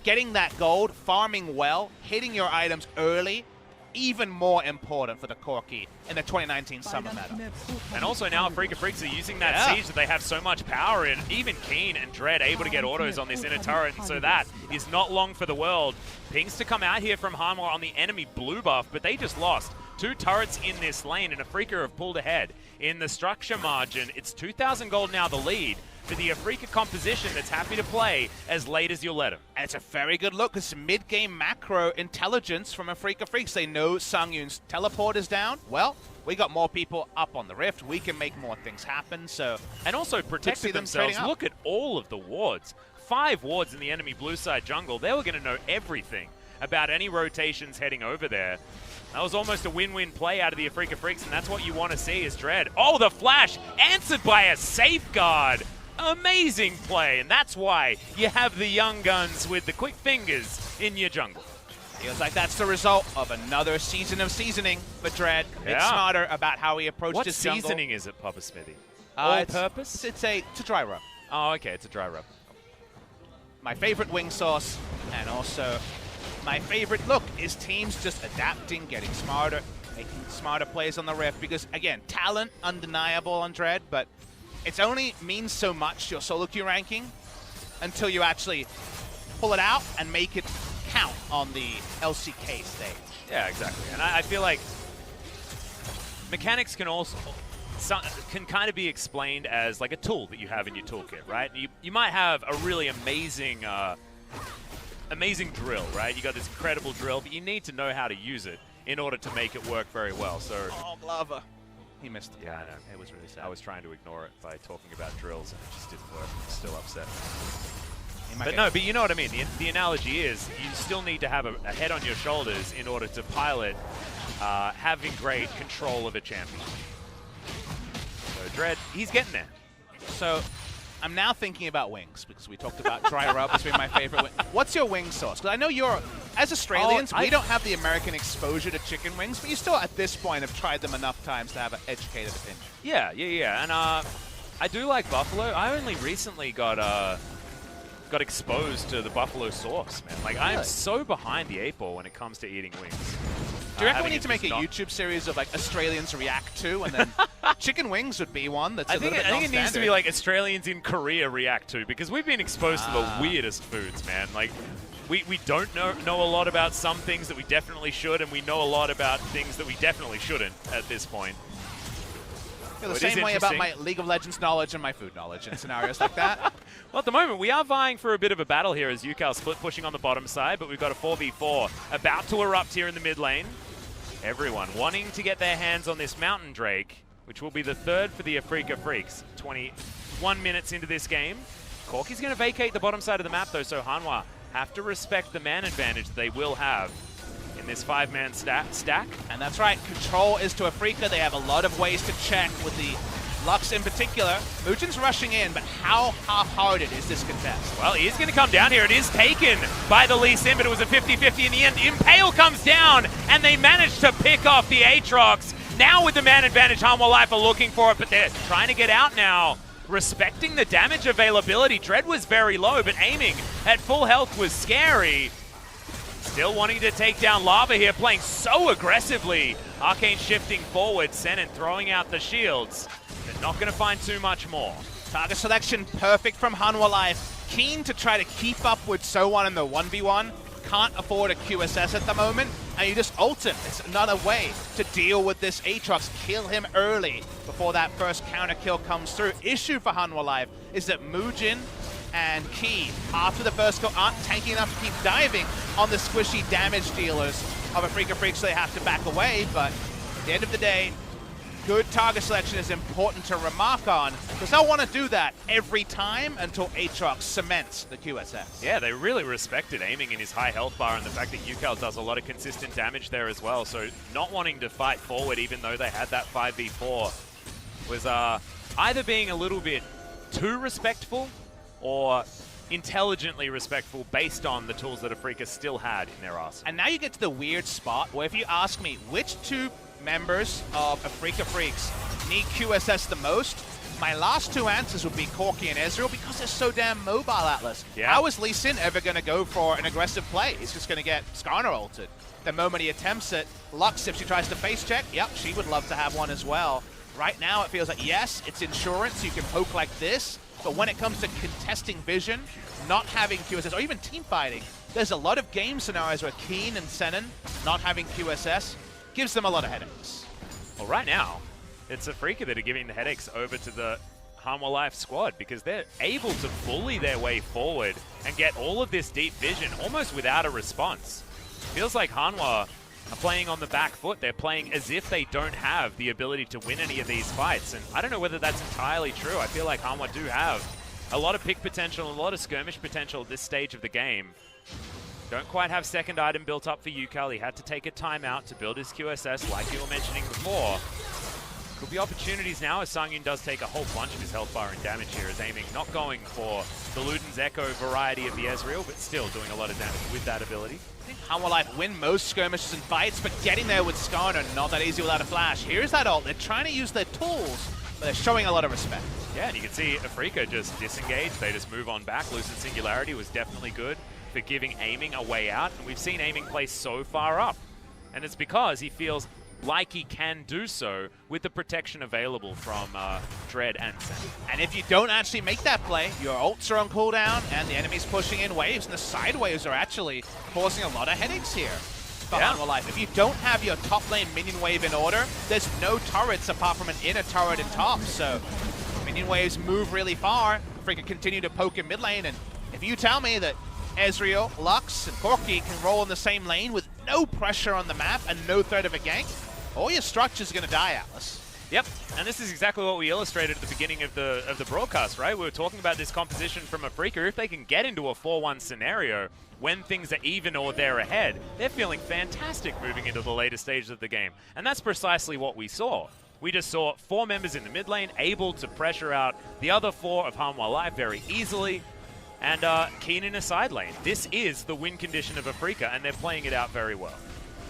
Speaker 6: Getting that gold, farming well, hitting your items early, even more important for the Corki in the 2019 summer meta.
Speaker 5: And also now Afreeca Freecs are using that siege that they have so much power in. Even Kiin and Dread able to get autos on this inner turret, and so that is not long for the world. Pings to come out here from Hanwha on the enemy blue buff, but they just lost 2 turrets in this lane, and Afreeca have pulled ahead. In the structure margin, it's 2,000 gold now the lead for the Afreeca composition that's happy to play as late as you'll let him.
Speaker 6: And it's a very good look. It's mid-game macro intelligence from Afreeca Freecs. They know Sangyoon's teleport is down. Well, we got more people up on the rift. We can make more things happen. So,
Speaker 5: and also protected themselves. Look at all of the wards. 5 wards in the enemy blue side jungle. They were going to know everything about any rotations heading over there. That was almost a win-win play out of the Afreeca Freecs, and that's what you want to see is Dread. Oh, the flash answered by a safeguard. Amazing play, and that's why you have the young guns with the quick fingers in your jungle.
Speaker 6: Feels like that's the result of another season of seasoning for Dread. It's smarter about how he approached his jungle.
Speaker 5: What seasoning is it, Papa Smithy? All purpose?
Speaker 6: It's a dry rub.
Speaker 5: Oh, okay, it's a dry rub.
Speaker 6: My favorite wing sauce, and also my favorite look is teams just adapting, getting smarter, making smarter plays on the rift, because again, talent undeniable on Dread, but it only means so much your solo queue ranking until you actually pull it out and make it count on the LCK stage.
Speaker 5: Yeah, exactly. And I feel like mechanics can also kind of be explained as like a tool that you have in your toolkit, right? You might have a really amazing drill, right? You got this incredible drill, but you need to know how to use it in order to make it work very well. So,
Speaker 6: oh, Glover. He missed it.
Speaker 5: Yeah, I know. It was really sad. I was trying to ignore it by talking about drills, and it just didn't work. I'm still upset. But you know what I mean. The analogy is you still need to have a head on your shoulders in order to pilot having great control of a champion. So Dread, he's getting there.
Speaker 6: So I'm now thinking about wings, because we talked about dry rub as being my favorite wing. What's your wing sauce? Because I know as Australians, we don't have the American exposure to chicken wings, but you still, at this point, have tried them enough times to have an educated opinion.
Speaker 5: Yeah. And I do like buffalo. I only recently got exposed to the buffalo sauce, man. Like, I am so behind the 8-ball when it comes to eating wings.
Speaker 6: Do you reckon we need to make a YouTube series of like Australians react to, and then chicken wings would be one that's I think it
Speaker 5: needs to be like Australians in Korea react to, because we've been exposed to the weirdest foods, man. Like, we don't know a lot about some things that we definitely should, and we know a lot about things that we definitely shouldn't at this point.
Speaker 6: I feel the same way about my League of Legends knowledge and my food knowledge in scenarios like that.
Speaker 5: Well, at the moment, we are vying for a bit of a battle here as Ucal split pushing on the bottom side, but we've got a 4v4 about to erupt here in the mid lane. Everyone wanting to get their hands on this Mountain Drake, which will be the third for the Afreeca Freecs. 21 minutes into this game. Corki's going to vacate the bottom side of the map, though, so Hanwha have to respect the man advantage they will have in this 5-man stack.
Speaker 6: And that's right, control is to Afreeca. They have a lot of ways to check with the Lux in particular. Moojin's rushing in, but how half-hearted is this contest?
Speaker 5: Well, he is going to come down here. It is taken by the Lee Sin, but it was a 50-50 in the end. Impale comes down, and they managed to pick off the Aatrox. Now with the man advantage, Hanwha Life are looking for it, but they're trying to get out now. Respecting the damage availability. Dread was very low, but aiming at full health was scary. Still wanting to take down Lava here, playing so aggressively. Arcane shifting forward, Senan throwing out the shields. They're not going to find too much more.
Speaker 6: Target selection perfect from Hanwha Life. Keen to try to keep up with SoHwan in the 1v1. Can't afford a QSS at the moment, and you just ult him. It's another way to deal with this Aatrox. Kill him early before that first counter kill comes through. Issue for Hanwha Life is that Moojin and Kiin, after the first kill, aren't tanky enough to keep diving on the squishy damage dealers of Afreeca Freecs, so they have to back away. But at the end of the day, good target selection is important to remark on, because they'll want to do that every time until Aatrox cements the QSS.
Speaker 5: Yeah, they really respected aiming in his high health bar and the fact that Ucal does a lot of consistent damage there as well. So not wanting to fight forward even though they had that 5v4 was either being a little bit too respectful or intelligently respectful based on the tools that Afreeca still had in their arsenal.
Speaker 6: And now you get to the weird spot where if you ask me which two members of Afreeca Freecs need QSS the most, my last two answers would be Corki and Ezreal because they're so damn mobile, Atlas.
Speaker 5: Yeah.
Speaker 6: How is Lee Sin ever going to go for an aggressive play? He's just going to get Skarner ulted. The moment he attempts it, Lux, if she tries to face check, yep, she would love to have one as well. Right now it feels like, yes, it's insurance, you can poke like this, but when it comes to contesting vision, not having QSS, or even team fighting, there's a lot of game scenarios where Kiin and Senan not having QSS gives them a lot of headaches.
Speaker 5: Well, right now, it's Afreeca that are giving the headaches over to the Hanwha Life squad because they're able to bully their way forward and get all of this deep vision almost without a response. Feels like Hanwha are playing on the back foot. They're playing as if they don't have the ability to win any of these fights. And I don't know whether that's entirely true. I feel like Hanwha do have a lot of pick potential, a lot of skirmish potential at this stage of the game. Don't quite have second item built up for Ucal. He had to take a timeout to build his QSS like you were mentioning before. Could be opportunities now as sangyoon does take a whole bunch of his health bar and damage here as aiming, not going for the Luden's Echo variety of the Ezreal, but still doing a lot of damage with that ability.
Speaker 6: I think Hanwha Life win most skirmishes and fights, but getting there with Skarner, not that easy without a flash. Here's that ult. They're trying to use their tools, but they're showing a lot of respect.
Speaker 5: Yeah, and you can see Afreeca just disengage. They just move on back. Lucid Singularity was definitely good for giving aiming a way out, and we've seen aiming play so far up. And it's because he feels like he can do so with the protection available from Dread and Senan.
Speaker 6: And if you don't actually make that play, your ults are on cooldown, and the enemy's pushing in waves, and the side waves are actually causing a lot of headaches here for Hanwha Life. If you don't have your top lane minion wave in order, there's no turrets apart from an inner turret in top, so minion waves move really far. Afreeca continue to poke in mid lane, and if you tell me that Ezreal, Lux, and Corki can roll in the same lane with no pressure on the map and no threat of a gank, all your structure's going to die, Atlas.
Speaker 5: Yep, and this is exactly what we illustrated at the beginning of the broadcast, right? We were talking about this composition from Afreeca. If they can get into a 4-1 scenario when things are even or they're ahead, they're feeling fantastic moving into the later stages of the game. And that's precisely what we saw. We just saw 4 members in the mid lane able to pressure out the other 4 of Hanwha Life very easily, and Kiin in a side lane. This is the win condition of Afreeca, and they're playing it out very well.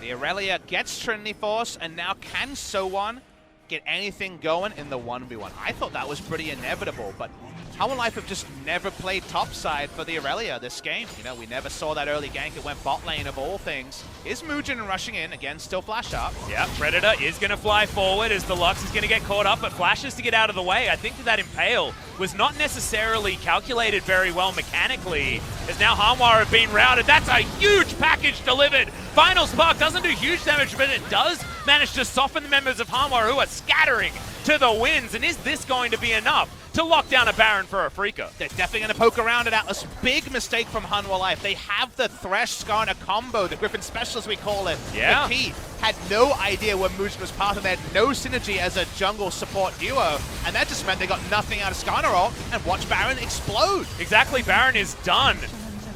Speaker 6: The Aurelia gets Trinity Force, and now can SoHwan get anything going in the 1v1? I thought that was pretty inevitable, but Hanwha Life have just never played topside for the Aurelia this game. You know, we never saw that early gank. It went bot lane of all things. Is Moojin rushing in? Again, still flash up.
Speaker 5: Yeah, Predator is going to fly forward as the Lux is going to get caught up, but flashes to get out of the way. I think that Impale was not necessarily calculated very well mechanically, as now Hanwha have been routed. That's a huge package delivered. Final Spark doesn't do huge damage, but it does manage to soften the members of Hanwha who are scattering to the winds. And is this going to be enough to lock down a Baron for Afreeca?
Speaker 6: They're definitely going to poke around at Atlas. Big mistake from Hanwha Life. They have the Thresh Skarner combo, the Griffin Special as we call it.
Speaker 5: Yeah.
Speaker 6: The key had no idea where Moojin was part of. They had no synergy as a jungle support duo, and that just meant they got nothing out of Skarner ult, and watch Baron explode.
Speaker 5: Exactly, Baron is done.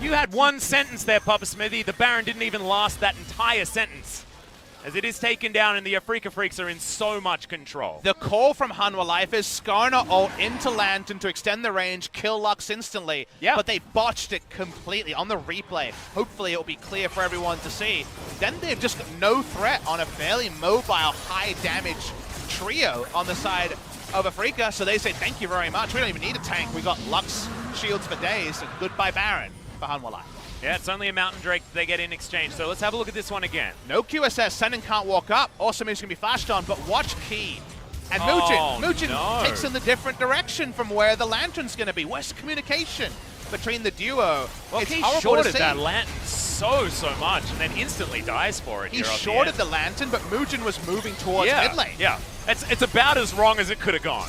Speaker 5: You had one sentence there, Papa Smithy. The Baron didn't even last that entire sentence, as it is taken down and the Afreeca Freecs are in so much control.
Speaker 6: The call from Hanwha Life is Skarner ult into Lantern to extend the range, kill Lux instantly, but they botched it completely on the replay. Hopefully it will be clear for everyone to see. Then they've just got no threat on a fairly mobile, high damage trio on the side of Afreeca, so they say thank you very much. We don't even need a tank. We got Lux shields for days, and goodbye Baron for Hanwha Life.
Speaker 5: Yeah, it's only a Mountain Drake that they get in exchange, so let's have a look at this one again.
Speaker 6: No QSS, Senan can't walk up. Also means he's going to be flashed on, but watch Kiin. And Moojin takes in the different direction from where the Lantern's going to be. Where's the communication between the duo?
Speaker 5: Well,
Speaker 6: it's
Speaker 5: he
Speaker 6: horrible
Speaker 5: shorted
Speaker 6: to see.
Speaker 5: that Lantern so much, and then instantly dies for it.
Speaker 6: He shorted the Lantern, but Moojin was moving towards mid lane.
Speaker 5: Yeah, it's about as wrong as it could have gone.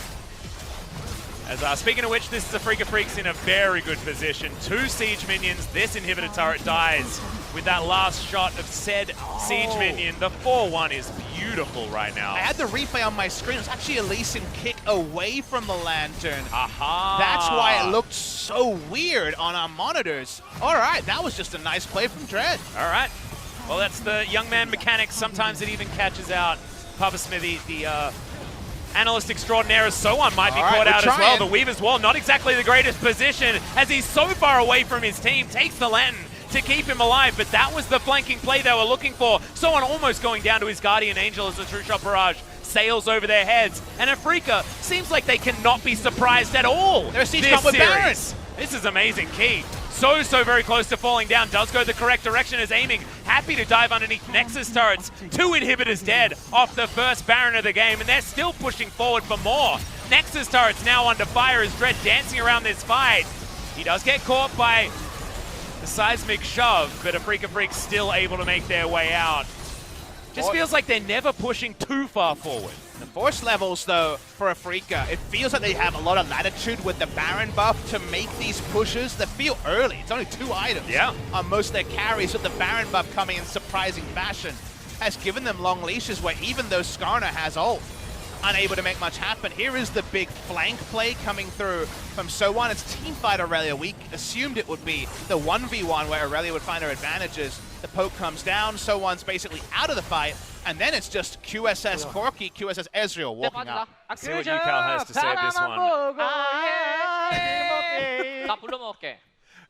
Speaker 5: As speaking of which, this is Afreeca Freecs in a very good position. 2 siege minions. This inhibitor turret dies with that last shot of said Siege Minion. The 4-1 is beautiful right now.
Speaker 6: I had the replay on my screen. It was actually a Lee Sin kick away from the Lantern.
Speaker 5: Aha!
Speaker 6: That's why it looked so weird on our monitors. All right, that was just a nice play from Dread.
Speaker 5: All right. Well, that's the young man mechanics. Sometimes it even catches out. Papa Smithy, the analyst extraordinaire as SoHwan might be caught out as well. The Weaver's Wall, not exactly the greatest position as he's so far away from his team. Takes the Lantern to keep him alive, but that was the flanking play they were looking for. SoHwan almost going down to his Guardian Angel as the True Shot Barrage sails over their heads. And Afreeca seems like they cannot be surprised at all.
Speaker 6: They're a siege comp with Baron.
Speaker 5: This is amazing. Kiin, so very close to falling down. Does go the correct direction as aiming. Happy to dive underneath Nexus turrets. 2 inhibitors dead off the first Baron of the game, and they're still pushing forward for more. Nexus turrets now under fire as Dread dancing around this fight. He does get caught by the seismic shove, but Afreeca Freecs still able to make their way out. Just feels like they're never pushing too far forward.
Speaker 6: The force levels, though, for Afreeca, it feels like they have a lot of latitude with the Baron buff to make these pushes that feel early. It's only 2 items on most of their carries, with the Baron buff coming in surprising fashion has given them long leashes where even though Skarner has ult, unable to make much happen. Here is the big flank play coming through from SoHwan. It's teamfight Aurelia. We assumed it would be the 1v1 where Aurelia would find her advantages. The poke comes down, SoHwan's basically out of the fight, and then it's just QSS Corki, QSS Ezreal walking up.
Speaker 5: See what Ucal has to say of this one.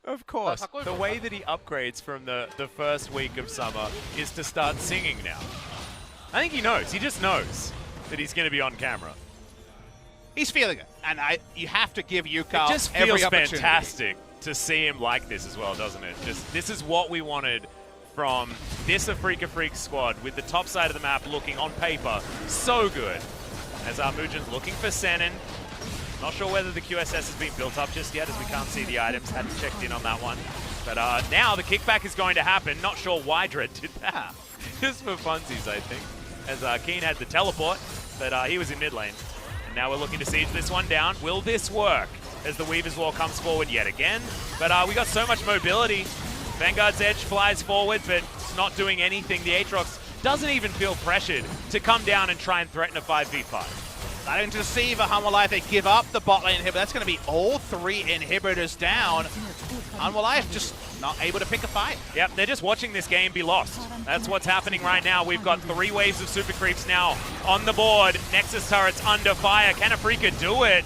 Speaker 5: Of course, the way that he upgrades from the first week of summer is to start singing now. I think he knows. He just knows that he's going to be on camera.
Speaker 6: He's feeling it, and you have to give Ucal
Speaker 5: it just
Speaker 6: every
Speaker 5: feels
Speaker 6: opportunity.
Speaker 5: fantastic to see him like this as well, doesn't it? Just this is what we wanted from this Afreeca Freecs squad, with the top side of the map looking on paper so good. As our Moojin's looking for Senan. Not sure whether the QSS has been built up just yet, as we can't see the items. Hadn't checked in on that one. But now the kickback is going to happen. Not sure why Dread did that. Just for funsies, I think. As Kiin had the teleport, but he was in mid lane. And now we're looking to siege this one down. Will this work? As the Weaver's Wall comes forward yet again. But we got so much mobility. Vanguard's Edge flies forward, but it's not doing anything. The Aatrox doesn't even feel pressured to come down and try and threaten a 5v5.
Speaker 6: Starting to see the Hanwha Life, they give up the bot lane inhibitor. That's going to be all 3 inhibitors down. Hanwha Life just not able to pick a fight.
Speaker 5: Yep, they're just watching this game be lost. That's what's happening right now. We've got 3 waves of super creeps now on the board. Nexus turrets under fire. Can Afreeca do it?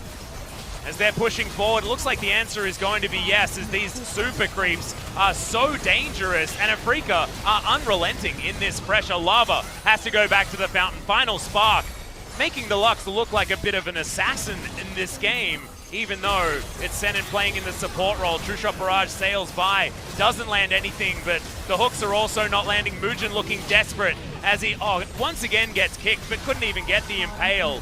Speaker 5: As they're pushing forward, it looks like the answer is going to be yes, as these super creeps are so dangerous, and Afreeca are unrelenting in this pressure. Lava has to go back to the fountain. Final spark, making the Lux look like a bit of an assassin in this game, even though it's Senan playing in the support role. True Shot Barrage sails by, doesn't land anything, but the hooks are also not landing. Moojin looking desperate as he once again gets kicked, but couldn't even get the impale.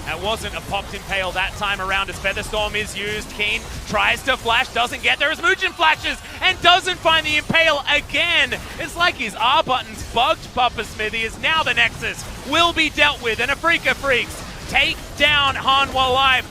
Speaker 5: That wasn't a popped impale that time around as Featherstorm is used. Kiin tries to flash, doesn't get there as Moojin flashes and doesn't find the impale again. It's like his R button's bugged, Papa Smithy, as now the Nexus will be dealt with, and Afreeca Freecs take down Hanwha Life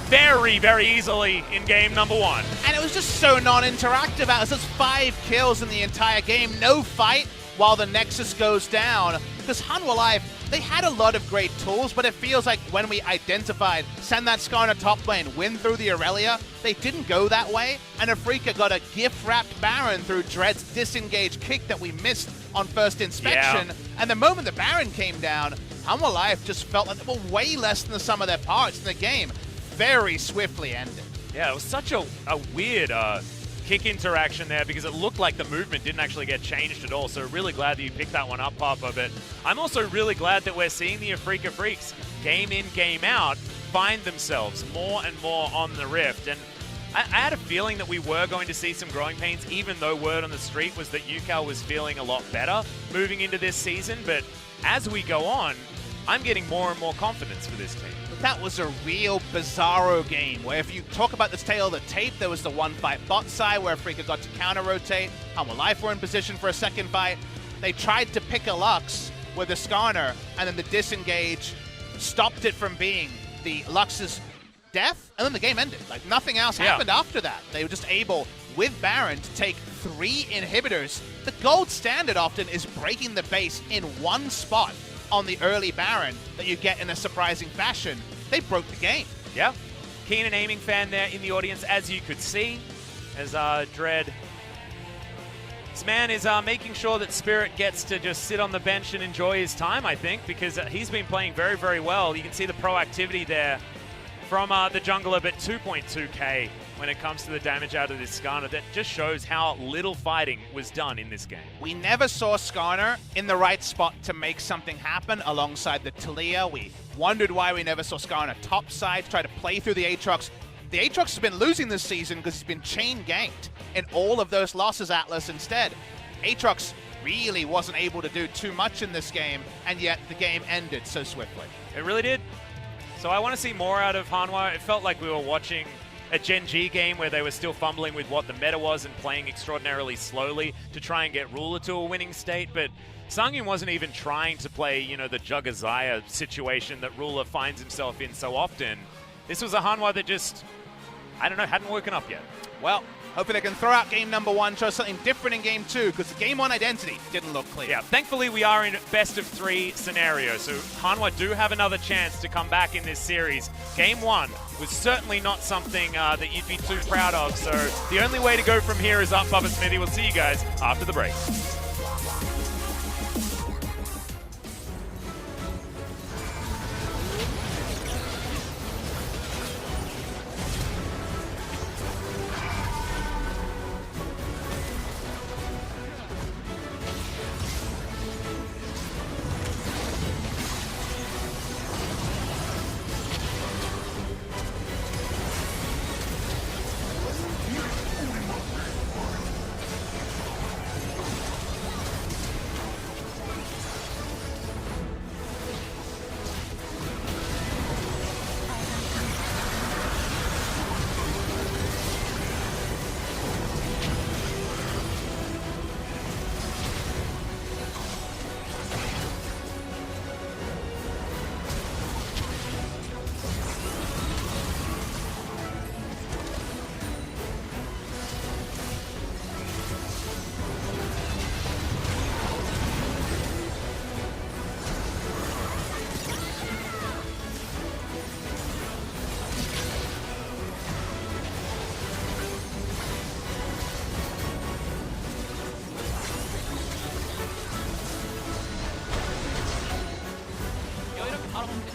Speaker 5: very easily in game number 1.
Speaker 6: And it was just so non-interactive. It was just 5 kills in the entire game, no fight while the Nexus goes down. Because Hanwha Life, they had a lot of great tools, but it feels like when we identified send that Skarner top lane, win through the Aurelia, they didn't go that way, and Afreeca got a gift-wrapped Baron through Dread's disengaged kick that we missed on first inspection, and the moment the Baron came down, Hanwha Life just felt like they were way less than the sum of their parts, and the game very swiftly ended.
Speaker 5: Yeah, it was such a weird kick interaction there, because it looked like the movement didn't actually get changed at all. So really glad that you picked that one up, Papa. But I'm also really glad that we're seeing the Afreeca Freecs game in, game out find themselves more and more on the Rift. And I had a feeling that we were going to see some growing pains, even though word on the street was that Ucal was feeling a lot better moving into this season. But as we go on, I'm getting more and more confidence for this team.
Speaker 6: That was a real bizarro game, where if you talk about this tail of the tape, there was the one fight bot side where Afreeca got to counter-rotate. Hanwha Life were in position for a second fight. They tried to pick a Lux with the Skarner, and then the disengage stopped it from being the Lux's death, and then the game ended. Like, nothing else happened after that. They were just able, with Baron, to take 3 inhibitors. The gold standard often is breaking the base in one spot on the early Baron that you get in a surprising fashion. They broke the game.
Speaker 5: Yeah. Kiin, an aiming fan there in the audience, as you could see, as Dread. This man is making sure that Spirit gets to just sit on the bench and enjoy his time, I think, because he's been playing very, very well. You can see the proactivity there from the jungler, but 2.2k when it comes to the damage out of this Skarner. That just shows how little fighting was done in this game.
Speaker 6: We never saw Skarner in the right spot to make something happen alongside the Talia. We wondered why we never saw Skarner topside, try to play through the Aatrox. The Aatrox has been losing this season because he's been chain ganked in all of those losses, Atlas. Instead, Aatrox really wasn't able to do too much in this game, and yet the game ended so swiftly.
Speaker 5: It really did. So I want to see more out of Hanwha. It felt like we were watching a Gen G game where they were still fumbling with what the meta was and playing extraordinarily slowly to try and get Ruler to a winning state. But sangyoon wasn't even trying to play, you know, the Jugazaya situation that Ruler finds himself in so often. This was a Hanwha that just, I don't know, hadn't woken up yet.
Speaker 6: Well, hopefully they can throw out game number 1, show something different in game 2, because the game 1 identity didn't look clear.
Speaker 5: Yeah, thankfully we are in best of 3 scenario, so Hanwha do have another chance to come back in this series. Game 1 was certainly not something that you'd be too proud of, so the only way to go from here is up, Papa Smithy. We'll see you guys after the break.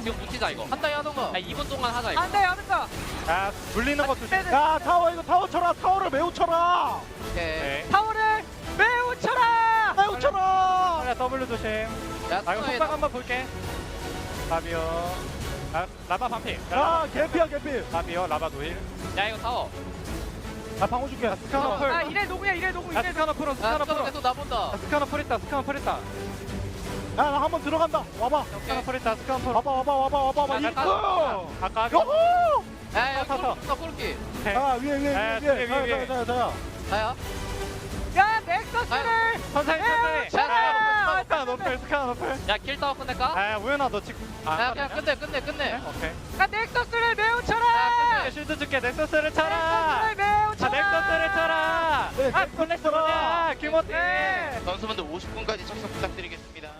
Speaker 7: 지금 붙이자 이거. 한 달에 하던가. 2분 동안 하자 이거.
Speaker 8: 안 돼, 하든가.
Speaker 4: 야, 물리는 것도. 야, 타워 이거 타워 쳐라. 타워를 매우 쳐라.
Speaker 7: 오케이.
Speaker 8: 타워를 매우 쳐라.
Speaker 4: 매우 쳐라.
Speaker 8: 야, W 조심.
Speaker 7: 야,
Speaker 8: 아, 이거 속박 한번 볼게. 라비오. 아, 라바 반피.
Speaker 4: 아, 개피야, 개피.
Speaker 8: 라비오, 라바 노일.
Speaker 7: 야 이거 타워.
Speaker 4: 나 방어 줄게. 스카너 풀.
Speaker 8: 아, 이래 노무야, 이래 노무. 이래 스카너 풀어, 스카너 풀어.
Speaker 7: 계속 나본다.
Speaker 8: 스카너 풀 있다, 스카너 풀 있다.
Speaker 4: 야, 나 한번 들어간다. 와봐.
Speaker 8: 스카너 풀 있다, 스카너 풀.
Speaker 4: 와봐.
Speaker 8: 야,
Speaker 4: 이거.
Speaker 8: 아까
Speaker 4: 요호!
Speaker 7: 야야
Speaker 8: 타서.
Speaker 7: 나 폴기.
Speaker 4: 아, 위에.
Speaker 8: 위에.
Speaker 4: 자야.
Speaker 7: 자야.
Speaker 8: 야, 넥서스를
Speaker 7: 자,
Speaker 8: 선생님. 스카너 높을, 스카너 높을.
Speaker 7: 야킬 타워 끝낼까?
Speaker 8: 아, 우연아 너 지금.
Speaker 7: 야 그냥 끝내.
Speaker 8: 오케이. 야, 넥서스를 매우 쳐라.
Speaker 7: 야,
Speaker 8: 쉴드 줄게. 넥서스를 쳐라. 넥서스를 매우 쳐라. 넥서스를 쳐라.
Speaker 4: 네,
Speaker 8: 아, 콜렉터야. 김호태.
Speaker 9: 선수분들 50분까지 참석 부탁드리겠습니다.